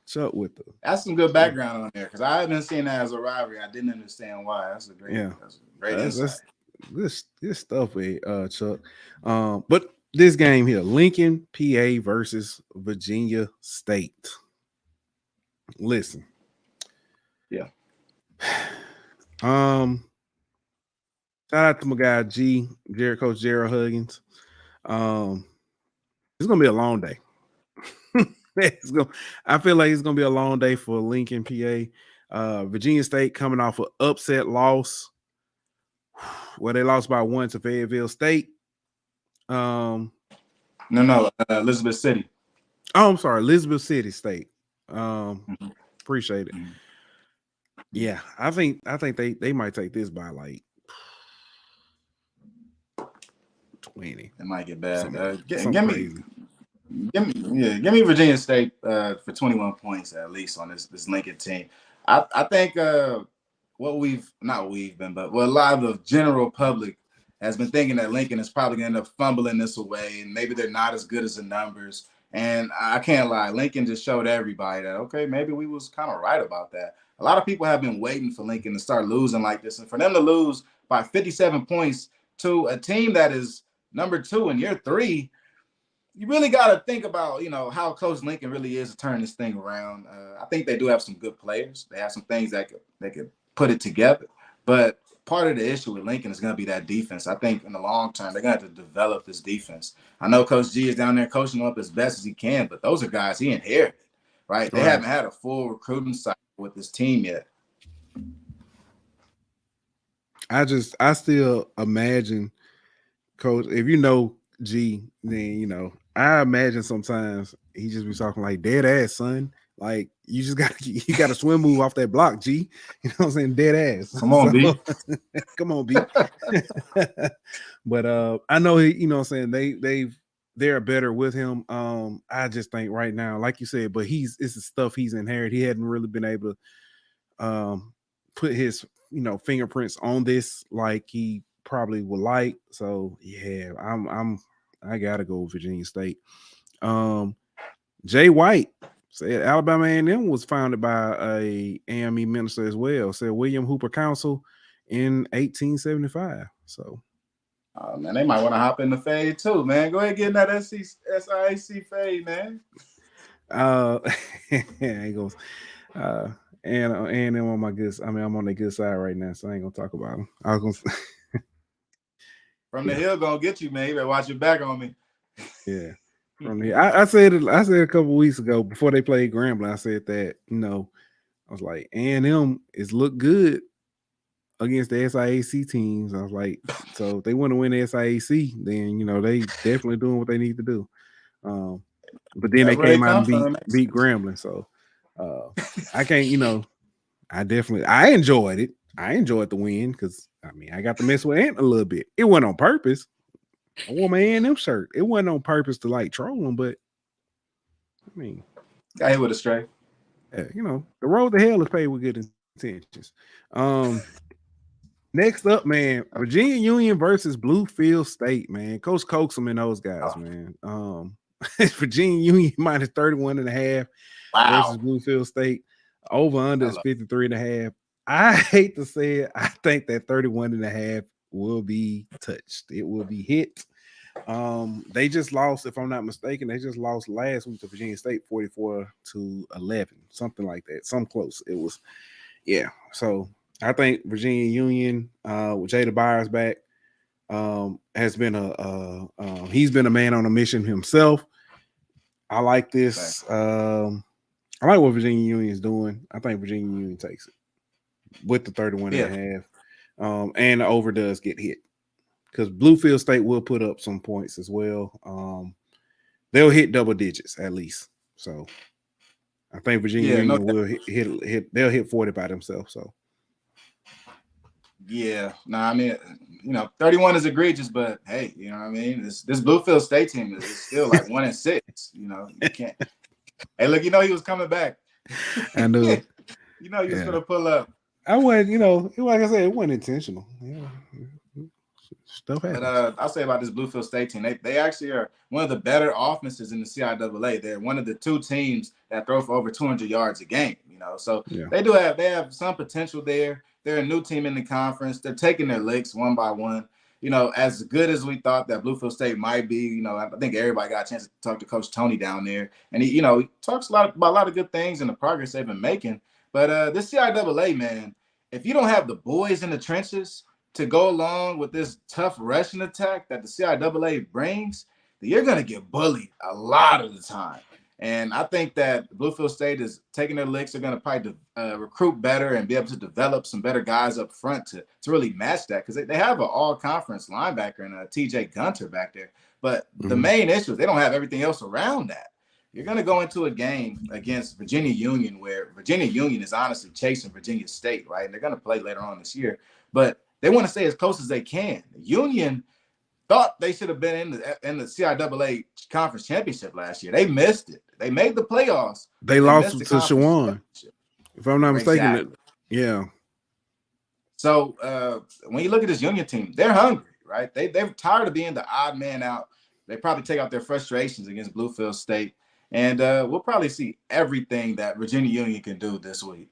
Chuck with them. That's some good background on there because I haven't seen that as a rivalry. I didn't understand why. That's a great insight. That's this stuff with Chuck. But this game here, Lincoln, PA versus Virginia State. Listen. Yeah. Shout out to my guy Coach Jared Huggins. It's gonna be a long day. I feel like it's gonna be a long day for Lincoln, PA. Virginia State coming off an upset loss where they lost by 1 to Fayetteville State. Elizabeth City. Oh, I'm sorry, Elizabeth City State. Appreciate it. Yeah, I think they might take this by like 20. It might get bad. Give me Virginia State for 21 points at least on this Lincoln team. I think a lot of the general public has been thinking that Lincoln is probably going to end up fumbling this away, and maybe they're not as good as the numbers. And I can't lie, Lincoln just showed everybody that, okay, maybe we was kind of right about that. A lot of people have been waiting for Lincoln to start losing like this, and for them to lose by 57 points to a team that is number 2 in year 3, you really got to think about, how close Lincoln really is to turn this thing around. I think they do have some good players. They have some things that they could put it together. But part of the issue with Lincoln is going to be that defense. I think in the long term, they're going to have to develop this defense. I know Coach G is down there coaching them up as best as he can, but those are guys he inherited, right? They haven't had a full recruiting cycle with this team yet. I still imagine, Coach, if you know G, then, I imagine sometimes he just be talking like dead ass, son. Like you got to swim move off that block, G. You know what I'm saying? Dead ass. Come on, B. Come on, B. But I know he, you know what I'm saying, they're better with him. I just think right now, like you said, but it's the stuff he's inherited. He hadn't really been able to put his fingerprints on this like he probably would like. So yeah, I gotta go with Virginia State. Jay White said Alabama A&M was founded by a AME minister as well. Said William Hooper Council in 1875. So, man, they might want to hop in the fade too, man. Go ahead and get in that SIAC fade, man. he goes, and I'm on my good. I mean, I'm on the good side right now, so I ain't gonna talk about him. I was gonna from the hill gonna get you, man. You better watch your back on me. Yeah, from the I said a couple weeks ago before they played Grambling. I said that I was like A&M is look good against the SIAC teams. I was like, so if they want to win the SIAC, then they definitely doing what they need to do. But then they came out and beat Grambling. So I can't, I enjoyed it. I enjoyed the win because I got to mess with Ant a little bit. It wasn't on purpose. I wore my A&M shirt. It wasn't on purpose to like troll them, but got hit with a stray. Yeah, the road to hell is paved with good intentions. Next up, man, Virginia Union versus Bluefield State, man. Coach Coaxum and those guys, man. Virginia Union minus 31.5 versus Bluefield State. Over under is 53.5. I hate to say it. I think that 31.5 will be touched. It will be hit. They just lost, if I'm not mistaken, last week to Virginia State 44-11, something like that. Some close. It was, yeah. So I think Virginia Union, with Jada Byers back, has been he's been a man on a mission himself. I like this. I like what Virginia Union is doing. I think Virginia Union takes it with the 31.5. And the over does get hit because Bluefield State will put up some points as well. They'll hit double digits at least. So I think Virginia Union will hit. They'll hit 40 by themselves. So. Yeah, I mean, 31 is egregious, but hey, you know what I mean? This Bluefield State team is still like 1-6. You can't. Hey, look, he was coming back. I knew it. He was gonna pull up. I wasn't, like I said, it wasn't intentional. Yeah. Stuff happens. But I'll say about this Bluefield State team, they actually are one of the better offenses in the CIAA. They're one of the two teams that throw for over 200 yards a game. So they have some potential there. They're a new team in the conference. They're taking their licks one by one. As good as we thought that Bluefield State might be, I think everybody got a chance to talk to Coach Tony down there. And he talks about a lot of good things and the progress they've been making. But this CIAA, man, if you don't have the boys in the trenches to go along with this tough rushing attack that the CIAA brings, then you're going to get bullied a lot of the time. And I think that Bluefield State is taking their licks. They're going to probably recruit better and be able to develop some better guys up front to really match that because they have an all-conference linebacker and a TJ Gunter back there. But the main issue is they don't have everything else around that. You're going to go into a game against Virginia Union where Virginia Union is honestly chasing Virginia State, right? And they're going to play later on this year. But they want to stay as close as they can. Union thought they should have been in the CIAA conference championship last year. They missed it. They made the playoffs. They lost to Shawan, if I'm not mistaken. Exactly. Yeah. So when you look at this Union team, they're hungry, right? They're tired of being the odd man out. They probably take out their frustrations against Bluefield State. And we'll probably see everything that Virginia Union can do this week.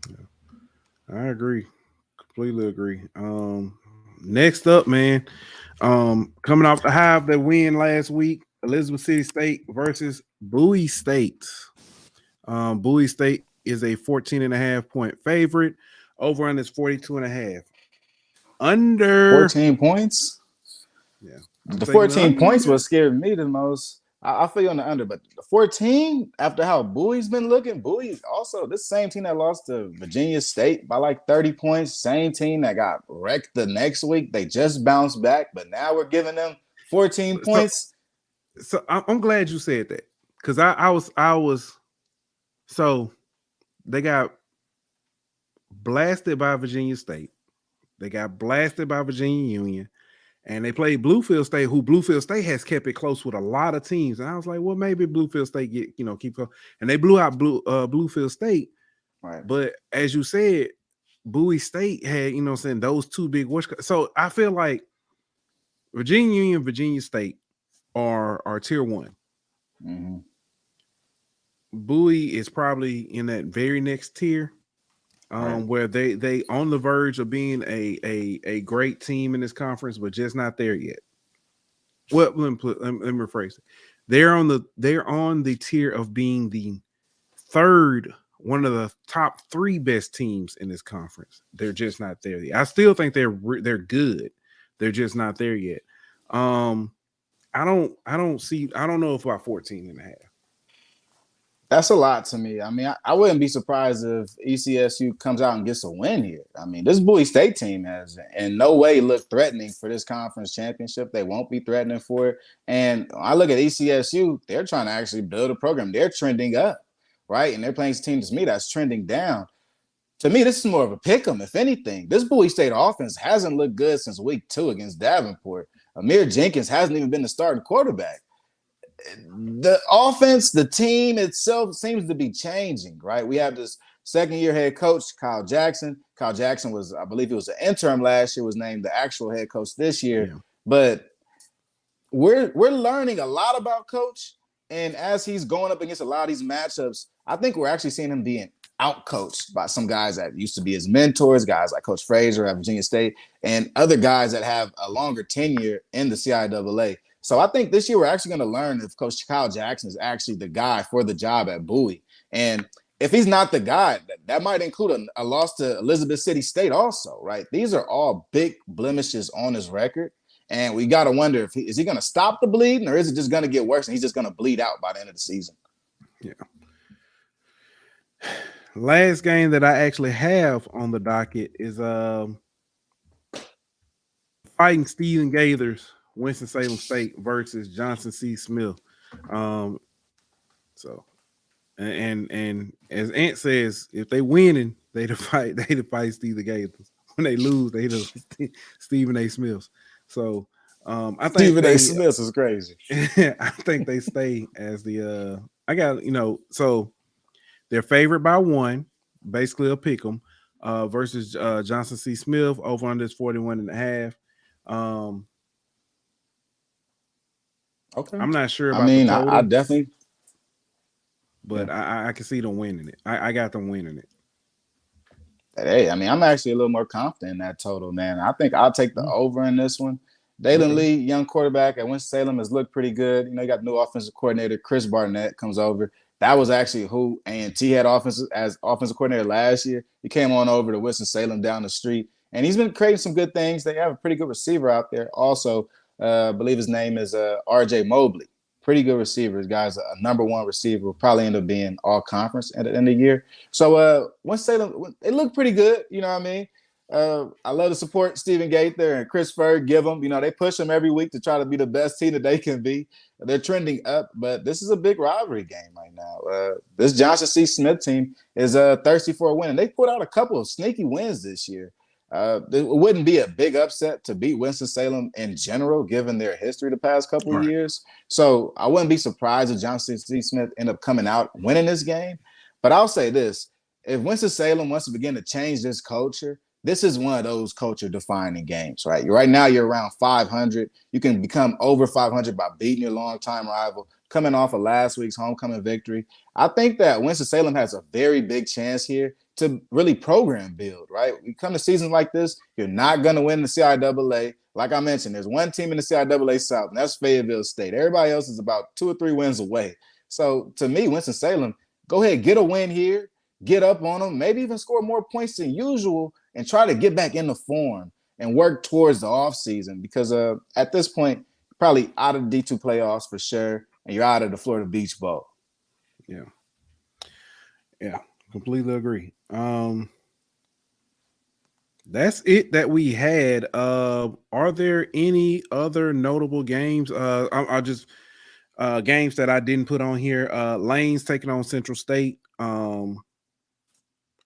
Yeah. I agree. Completely agree. Next up, man, coming off the high of the win last week, Elizabeth City State versus Bowie State. Bowie State is a 14.5 point favorite. Over on is 42.5. Under 14 points. Yeah, the 14 points was scared me the most. I feel you on the under, but the 14 after how Bowie's been looking. Bowie also this same team that lost to Virginia State by like 30 points. Same team that got wrecked the next week. They just bounced back, but now we're giving them 14 points. So I'm glad you said that because I was. So they got blasted by Virginia State. They got blasted by Virginia Union. And they played Bluefield State, who Bluefield State has kept it close with a lot of teams. And I was like, well, maybe Bluefield State keep going. And they blew out Bluefield State. Right. But as you said, Bowie State had, those two big watch. So I feel like Virginia Union, Virginia State are tier one. Mm-hmm. Bowie is probably in that very next tier. where they on the verge of being a great team in this conference, but just not there yet. Well, let me rephrase it. They're on the tier of being the third, one of the top 3 best teams in this conference. They're just not there yet. I still think they're good. They're just not there yet. I don't know if about 14 and a half. That's a lot to me. I mean, I wouldn't be surprised if ECSU comes out and gets a win here. I mean, this Bowie State team has in no way looked threatening for this conference championship. They won't be threatening for it. And I look at ECSU, they're trying to actually build a program. They're trending up, right? And they're playing teams to me that's trending down. To me, this is more of a pick 'em, if anything. This Bowie State offense hasn't looked good since week 2 against Davenport. Amir Jenkins hasn't even been the starting quarterback. The offense, the team itself seems to be changing, right? We have this second-year head coach, Kyle Jackson. Kyle Jackson was, I believe he was an interim last year, was named the actual head coach this year. Yeah. But we're learning a lot about Coach, and as he's going up against a lot of these matchups, I think we're actually seeing him being out-coached by some guys that used to be his mentors, guys like Coach Frazier at Virginia State, and other guys that have a longer tenure in the CIAA. So I think this year we're actually going to learn if Coach Kyle Jackson is actually the guy for the job at Bowie. And if he's not the guy, that might include a loss to Elizabeth City State also, right? These are all big blemishes on his record. And we got to wonder if is he going to stop the bleeding, or is it just going to get worse and he's just going to bleed out by the end of the season? Yeah. Last game that I actually have on the docket is fighting Stephen Gaither's Winston-Salem State versus Johnson C. Smith. So as Ant says, if they winning, they to fight Stephen Gaither. When they lose, they to Stephen A. Smiths. So I think Stephen A. Smiths is crazy. I think they stay as the so they're favored by 1, basically a pick 'em versus Johnson C. Smith over under 41.5. Okay. I'm not sure about I definitely, but I can see them winning it. I got them winning it. Hey, I mean, I'm actually a little more confident in that total, man. I think I'll take the over in this one. Dalen Lee, young quarterback at Winston-Salem, has looked pretty good. You got new offensive coordinator Chris Barnett comes over. That was actually who A&T had as offensive coordinator last year. He came on over to Winston-Salem down the street, and he's been creating some good things. They have a pretty good receiver out there. Also, I believe his name is R.J. Mobley. Pretty good receiver. This guy's a number 1 receiver. Will probably end up being all conference at the end of the year. So Winston-Salem, it looked pretty good. You know what I mean? I love to support Stephen Gaither and Chris Ferg. Give them, they push them every week to try to be the best team that they can be. They're trending up, but this is a big rivalry game right now. This Johnson C. Smith team is thirsty for a win, and they put out a couple of sneaky wins this year. It wouldn't be a big upset to beat Winston-Salem in general, given their history the past couple of years. So I wouldn't be surprised if Johnson C. Smith end up coming out winning this game. But I'll say this: if Winston-Salem wants to begin to change this culture, this is one of those culture-defining games, right? Right now, you're around 500. You can become over 500 by beating your longtime rival, coming off of last week's homecoming victory. I think that Winston-Salem has a very big chance here to really program build, right? We come to seasons like this, you're not going to win the CIAA. Like I mentioned, there's one team in the CIAA South, and that's Fayetteville State. Everybody else is about 2 or 3 wins away. So to me, Winston-Salem, go ahead, get a win here, get up on them, maybe even score more points than usual, and try to get back into form and work towards the offseason, because at this point, probably out of the D2 playoffs for sure, and you're out of the Florida Beach Bowl. Yeah, completely agree. That's it that we had. Are there any other notable games? I'll just games that I didn't put on here. Lane's taking on Central State.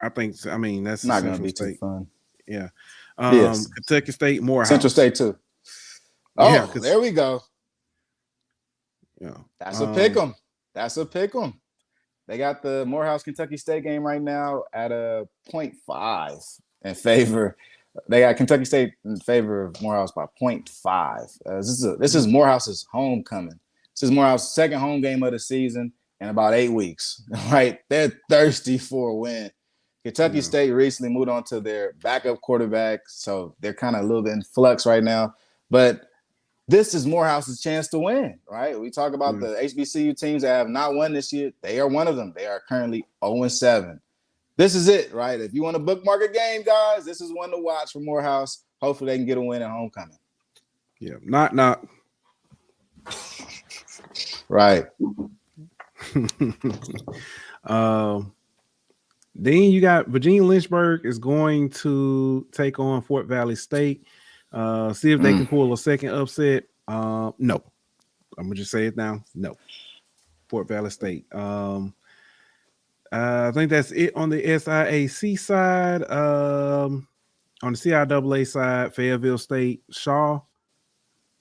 I mean, that's not going to be too fun. Yeah. Yes. Kentucky State, Morehouse. Central State too. Oh, yeah, there we go. Yeah. That's a pick 'em. That's a pick 'em. They got the Morehouse Kentucky State game right now at a 0.5 in favor. They got Kentucky State in favor of Morehouse by 0.5. This is Morehouse's homecoming. This is Morehouse's second home game of the season in about 8 weeks, right? They're thirsty for a win. Kentucky State recently moved on to their backup quarterback, so they're kind of a little bit in flux right now. But this is Morehouse's chance to win, right? We talk about the HBCU teams that have not won this year. They are one of them. They are currently 0-7. This is it, right? If you want to bookmark a game, guys, this is one to watch for Morehouse. Hopefully they can get a win at homecoming. Yeah, not. Right. Then you got Virginia Lynchburg is going to take on Fort Valley State. See if they can pull a second upset. No. I'm gonna just say it now. No. Fort Valley State. I think that's it on the SIAC side. On the CIAA side, Fayetteville State, Shaw.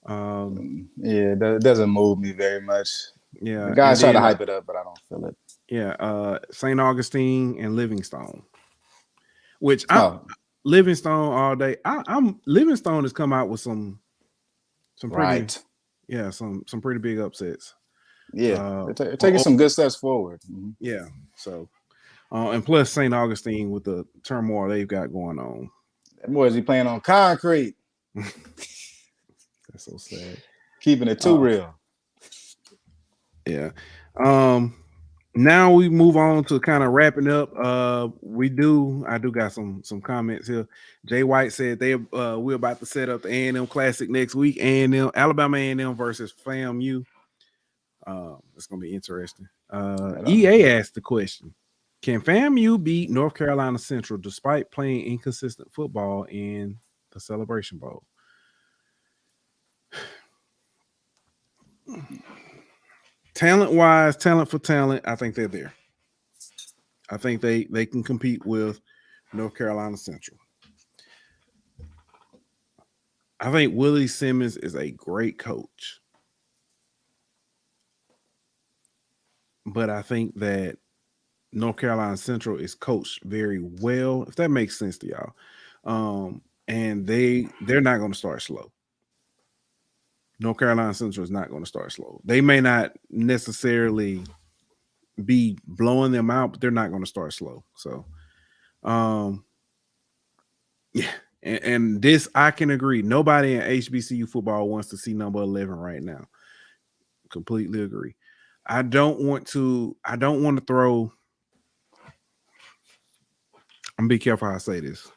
That doesn't move me very much. Yeah, the guys try to hype it up, but I don't feel it. Yeah, St. Augustine and Livingstone. Which Livingstone all day. I'm Livingstone has come out with some pretty some pretty big upsets. Yeah, they're taking some good steps forward. Mm-hmm. Yeah, so and plus St. Augustine with the turmoil they've got going on. That boy, is he playing on concrete? That's so sad. Keeping it too real. Yeah. Now we move on to kind of wrapping up. I do got some comments here. Jay White said we're about to set up the A&M Classic next week. A&M, Alabama A&M versus FAMU. It's gonna be interesting. EA asked the question: can FAMU beat North Carolina Central despite playing inconsistent football in the Celebration Bowl? Talent-wise, talent for talent, I think they're there. I think they can compete with North Carolina Central. I think Willie Simmons is a great coach. But I think that North Carolina Central is coached very well, if that makes sense to y'all. And they're not going to start slow. North Carolina Central is not going to start slow. They may not necessarily be blowing them out, but they're not going to start slow. So, yeah. And this, I can agree. Nobody in HBCU football wants to see number 11 right now. Completely agree. I don't want to throw. I'm gonna be careful how I say this.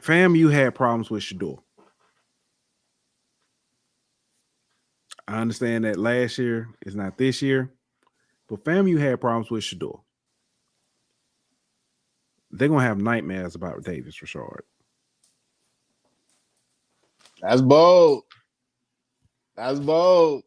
FAMU had problems with Shador. I understand that last year is not this year, but FAMU had problems with Shador. They're gonna have nightmares about Davis Richard. That's bold. That's bold.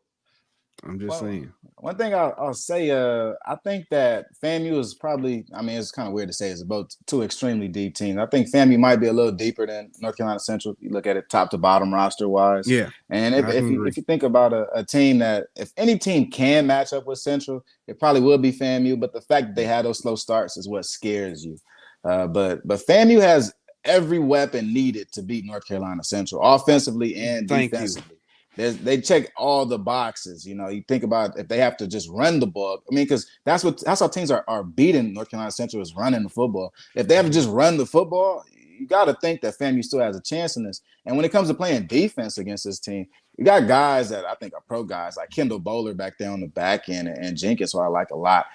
I'm just saying. One thing I'll say, I think that FAMU is probably, it's kind of weird to say it's about two extremely deep teams. I think FAMU might be a little deeper than North Carolina Central if you look at it top to bottom roster wise. Yeah. And if you think about a team that, if any team can match up with Central, it probably will be FAMU. But the fact that they had those slow starts is what scares you. But FAMU has every weapon needed to beat North Carolina Central, offensively and defensively. They check all the boxes. You think about if they have to just run the ball. Because that's how teams are beating North Carolina Central, is running the football. If they have to just run the football, you got to think that FAMU still has a chance in this. And when it comes to playing defense against this team, you got guys that I think are pro guys, like Kendall Bowler back there on the back end, and Jenkins, who I like a lot.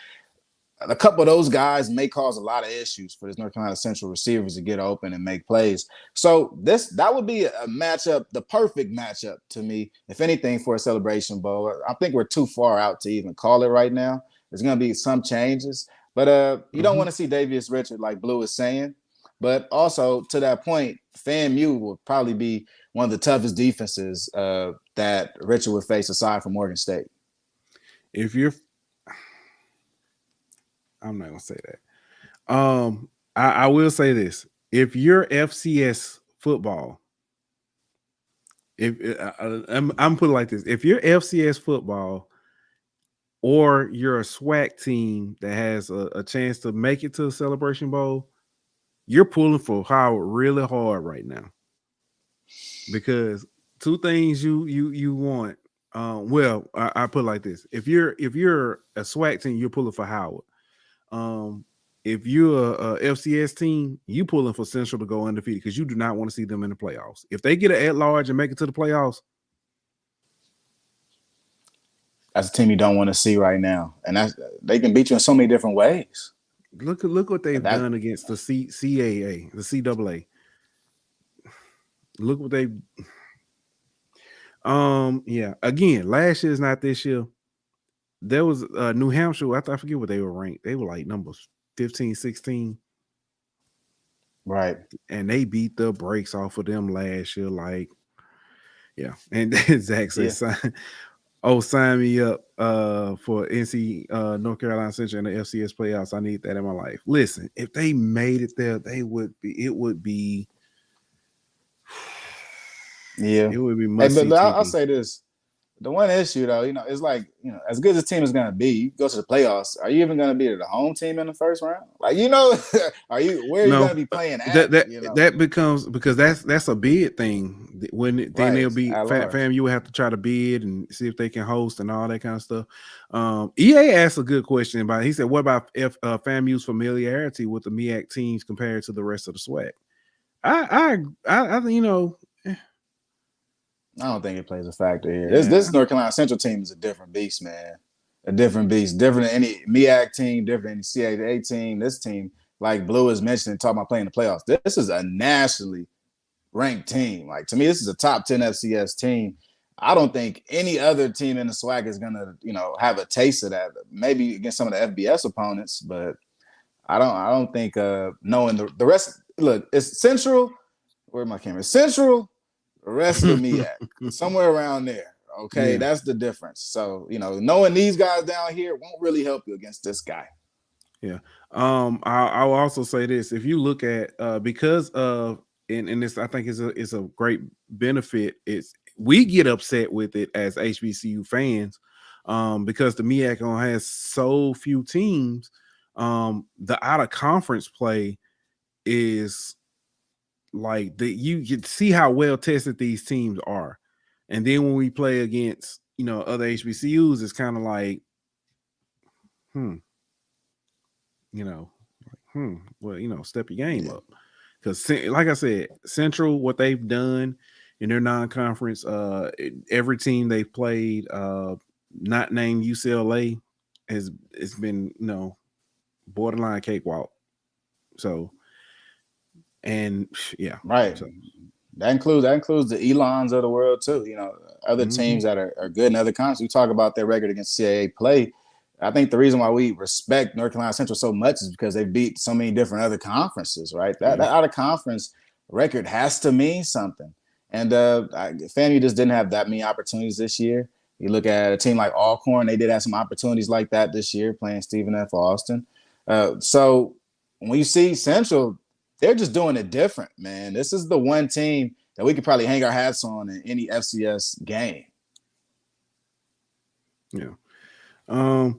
A couple of those guys may cause a lot of issues for this North Carolina Central receivers to get open and make plays. So that would be a matchup, the perfect matchup to me, if anything, for a Celebration Bowl. I think we're too far out to even call it right now. There's going to be some changes, but you don't want to see Davius Richard, like Blue is saying. But also, to that point, FAMU will probably be one of the toughest defenses that Richard would face, aside from Morgan State. I'm not gonna say that. I will say this: if you're FCS football, I'm putting it like this: if you're FCS football, or you're a SWAC team that has a chance to make it to the Celebration Bowl, you're pulling for Howard really hard right now, because two things you want. Well, I put it like this: if you're a SWAC team, you're pulling for Howard. If you're a FCS team, you pulling for Central to go undefeated because you do not want to see them in the playoffs. If they get an at-large and make it to the playoffs, that's a team you don't want to see right now, and they can beat you in so many different ways. Look what they've done against the CAA, the CAA. Look what they. Yeah. Again, last year is not this year. There was New Hampshire. I forget what they were ranked. They were like numbers 15, 16. Right. And they beat the brakes off of them last year. Like, yeah. And Zach says, sign me up for NC North Carolina Central and the FCS playoffs. I need that in my life. Listen, if they made it there, it would be yeah. It would be much. Hey, but I'll say this. The one issue, though, it's like, as good as the team is going to be, you go to the playoffs. Are you even going to be the home team in the first round? Like, where are you going to be playing at? That becomes, because that's a bid thing. Then they'll be fam. You will have to try to bid and see if they can host and all that kind of stuff. EA asked a good question about it. He said, "What about FAMU's familiarity with the MEAC teams compared to the rest of the SWAC?" I I don't think it plays a factor here. Yeah. This North Carolina Central team is a different beast, man. A different beast. Different than any MEAC team, different than any CAA team. This team, like Blue is mentioning, talking about playing the playoffs. This is a nationally ranked team. Like, to me, this is a top 10 FCS team. I don't think any other team in the SWAC is going to, have a taste of that. Maybe against some of the FBS opponents, but I don't think knowing the rest. Look, it's Central. Where my camera? Central. The rest of the MEAC, somewhere around there. Okay, that's the difference. So, knowing these guys down here won't really help you against this guy. Yeah. I'll also say this: if you look at because of and this, I think is a great benefit. We get upset with it as HBCU fans because the MEAC has so few teams. The out of conference play is. Like you can see how well tested these teams are, and then when we play against other HBCUs, it's kind of like, step your game up, because like I said, Central, what they've done in their non-conference, every team they've played, not named UCLA, it's been borderline cakewalk. So. And yeah, right. So that includes the Elons of the world too. Other teams that are good in other conferences. We talk about their record against CAA play. I think the reason why we respect North Carolina Central so much is because they beat so many different other conferences. Right, that out of conference record has to mean something. And FAMU just didn't have that many opportunities this year. You look at a team like Alcorn; they did have some opportunities like that this year, playing Stephen F. Austin. So when you see Central. They're just doing it different, man. This is the one team that we could probably hang our hats on in any FCS game. Yeah. But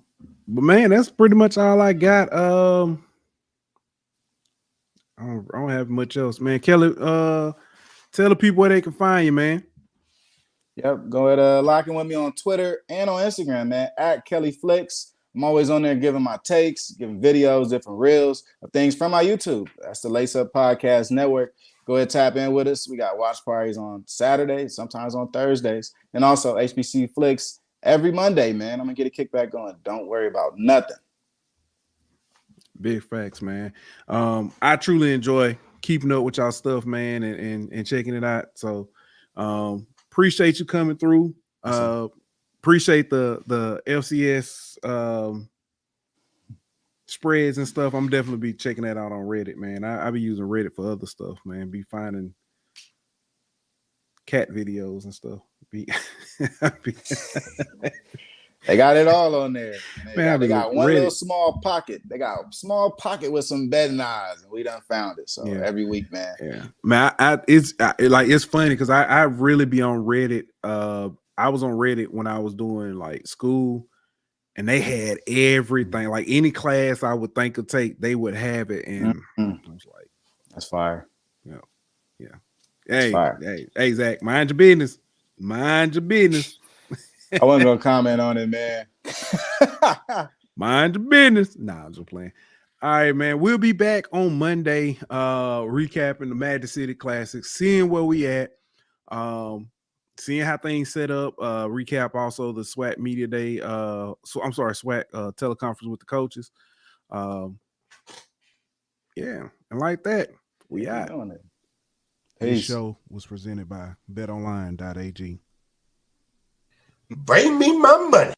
man, that's pretty much all I got. I don't have much else, man. Kelly, tell the people where they can find you, man. Yep. Go ahead, lock in with me on Twitter and on Instagram, man, at Kelly Flicks. I'm always on there giving my takes, giving videos, different reels of things from my YouTube. That's the Lace Up Podcast Network. Go ahead, tap in with us. We got watch parties on Saturdays, sometimes on Thursdays, and also HBC Flicks every Monday, man. I'm going to get a kickback going. Don't worry about nothing. Big facts, man. I truly enjoy keeping up with y'all stuff, man, and checking it out. So appreciate you coming through. Appreciate the FCS spreads and stuff. I'm definitely be checking that out on Reddit, man. I be using Reddit for other stuff, man. Be finding cat videos and stuff. They got it all on there. They got one Reddit. Little small pocket. They got a small pocket with some betting odds, and we done found it. So every week, man. Yeah, man. It's funny because I really be on Reddit. I was on Reddit when I was doing like school, and they had everything. Like any class I would think of take, they would have it. And I was like, "That's fire." Yeah. Hey, Zach, mind your business. Mind your business. I wasn't gonna comment on it, man. Mind your business. Nah, I'm just playing. All right, man. We'll be back on Monday, recapping the Magic City Classic, seeing where we at, seeing how things set up. Recap also the SWAC Media Day. SWAC teleconference with the coaches. Yeah, and like that, we out. This show was presented by BetOnline.ag. Bring me my money.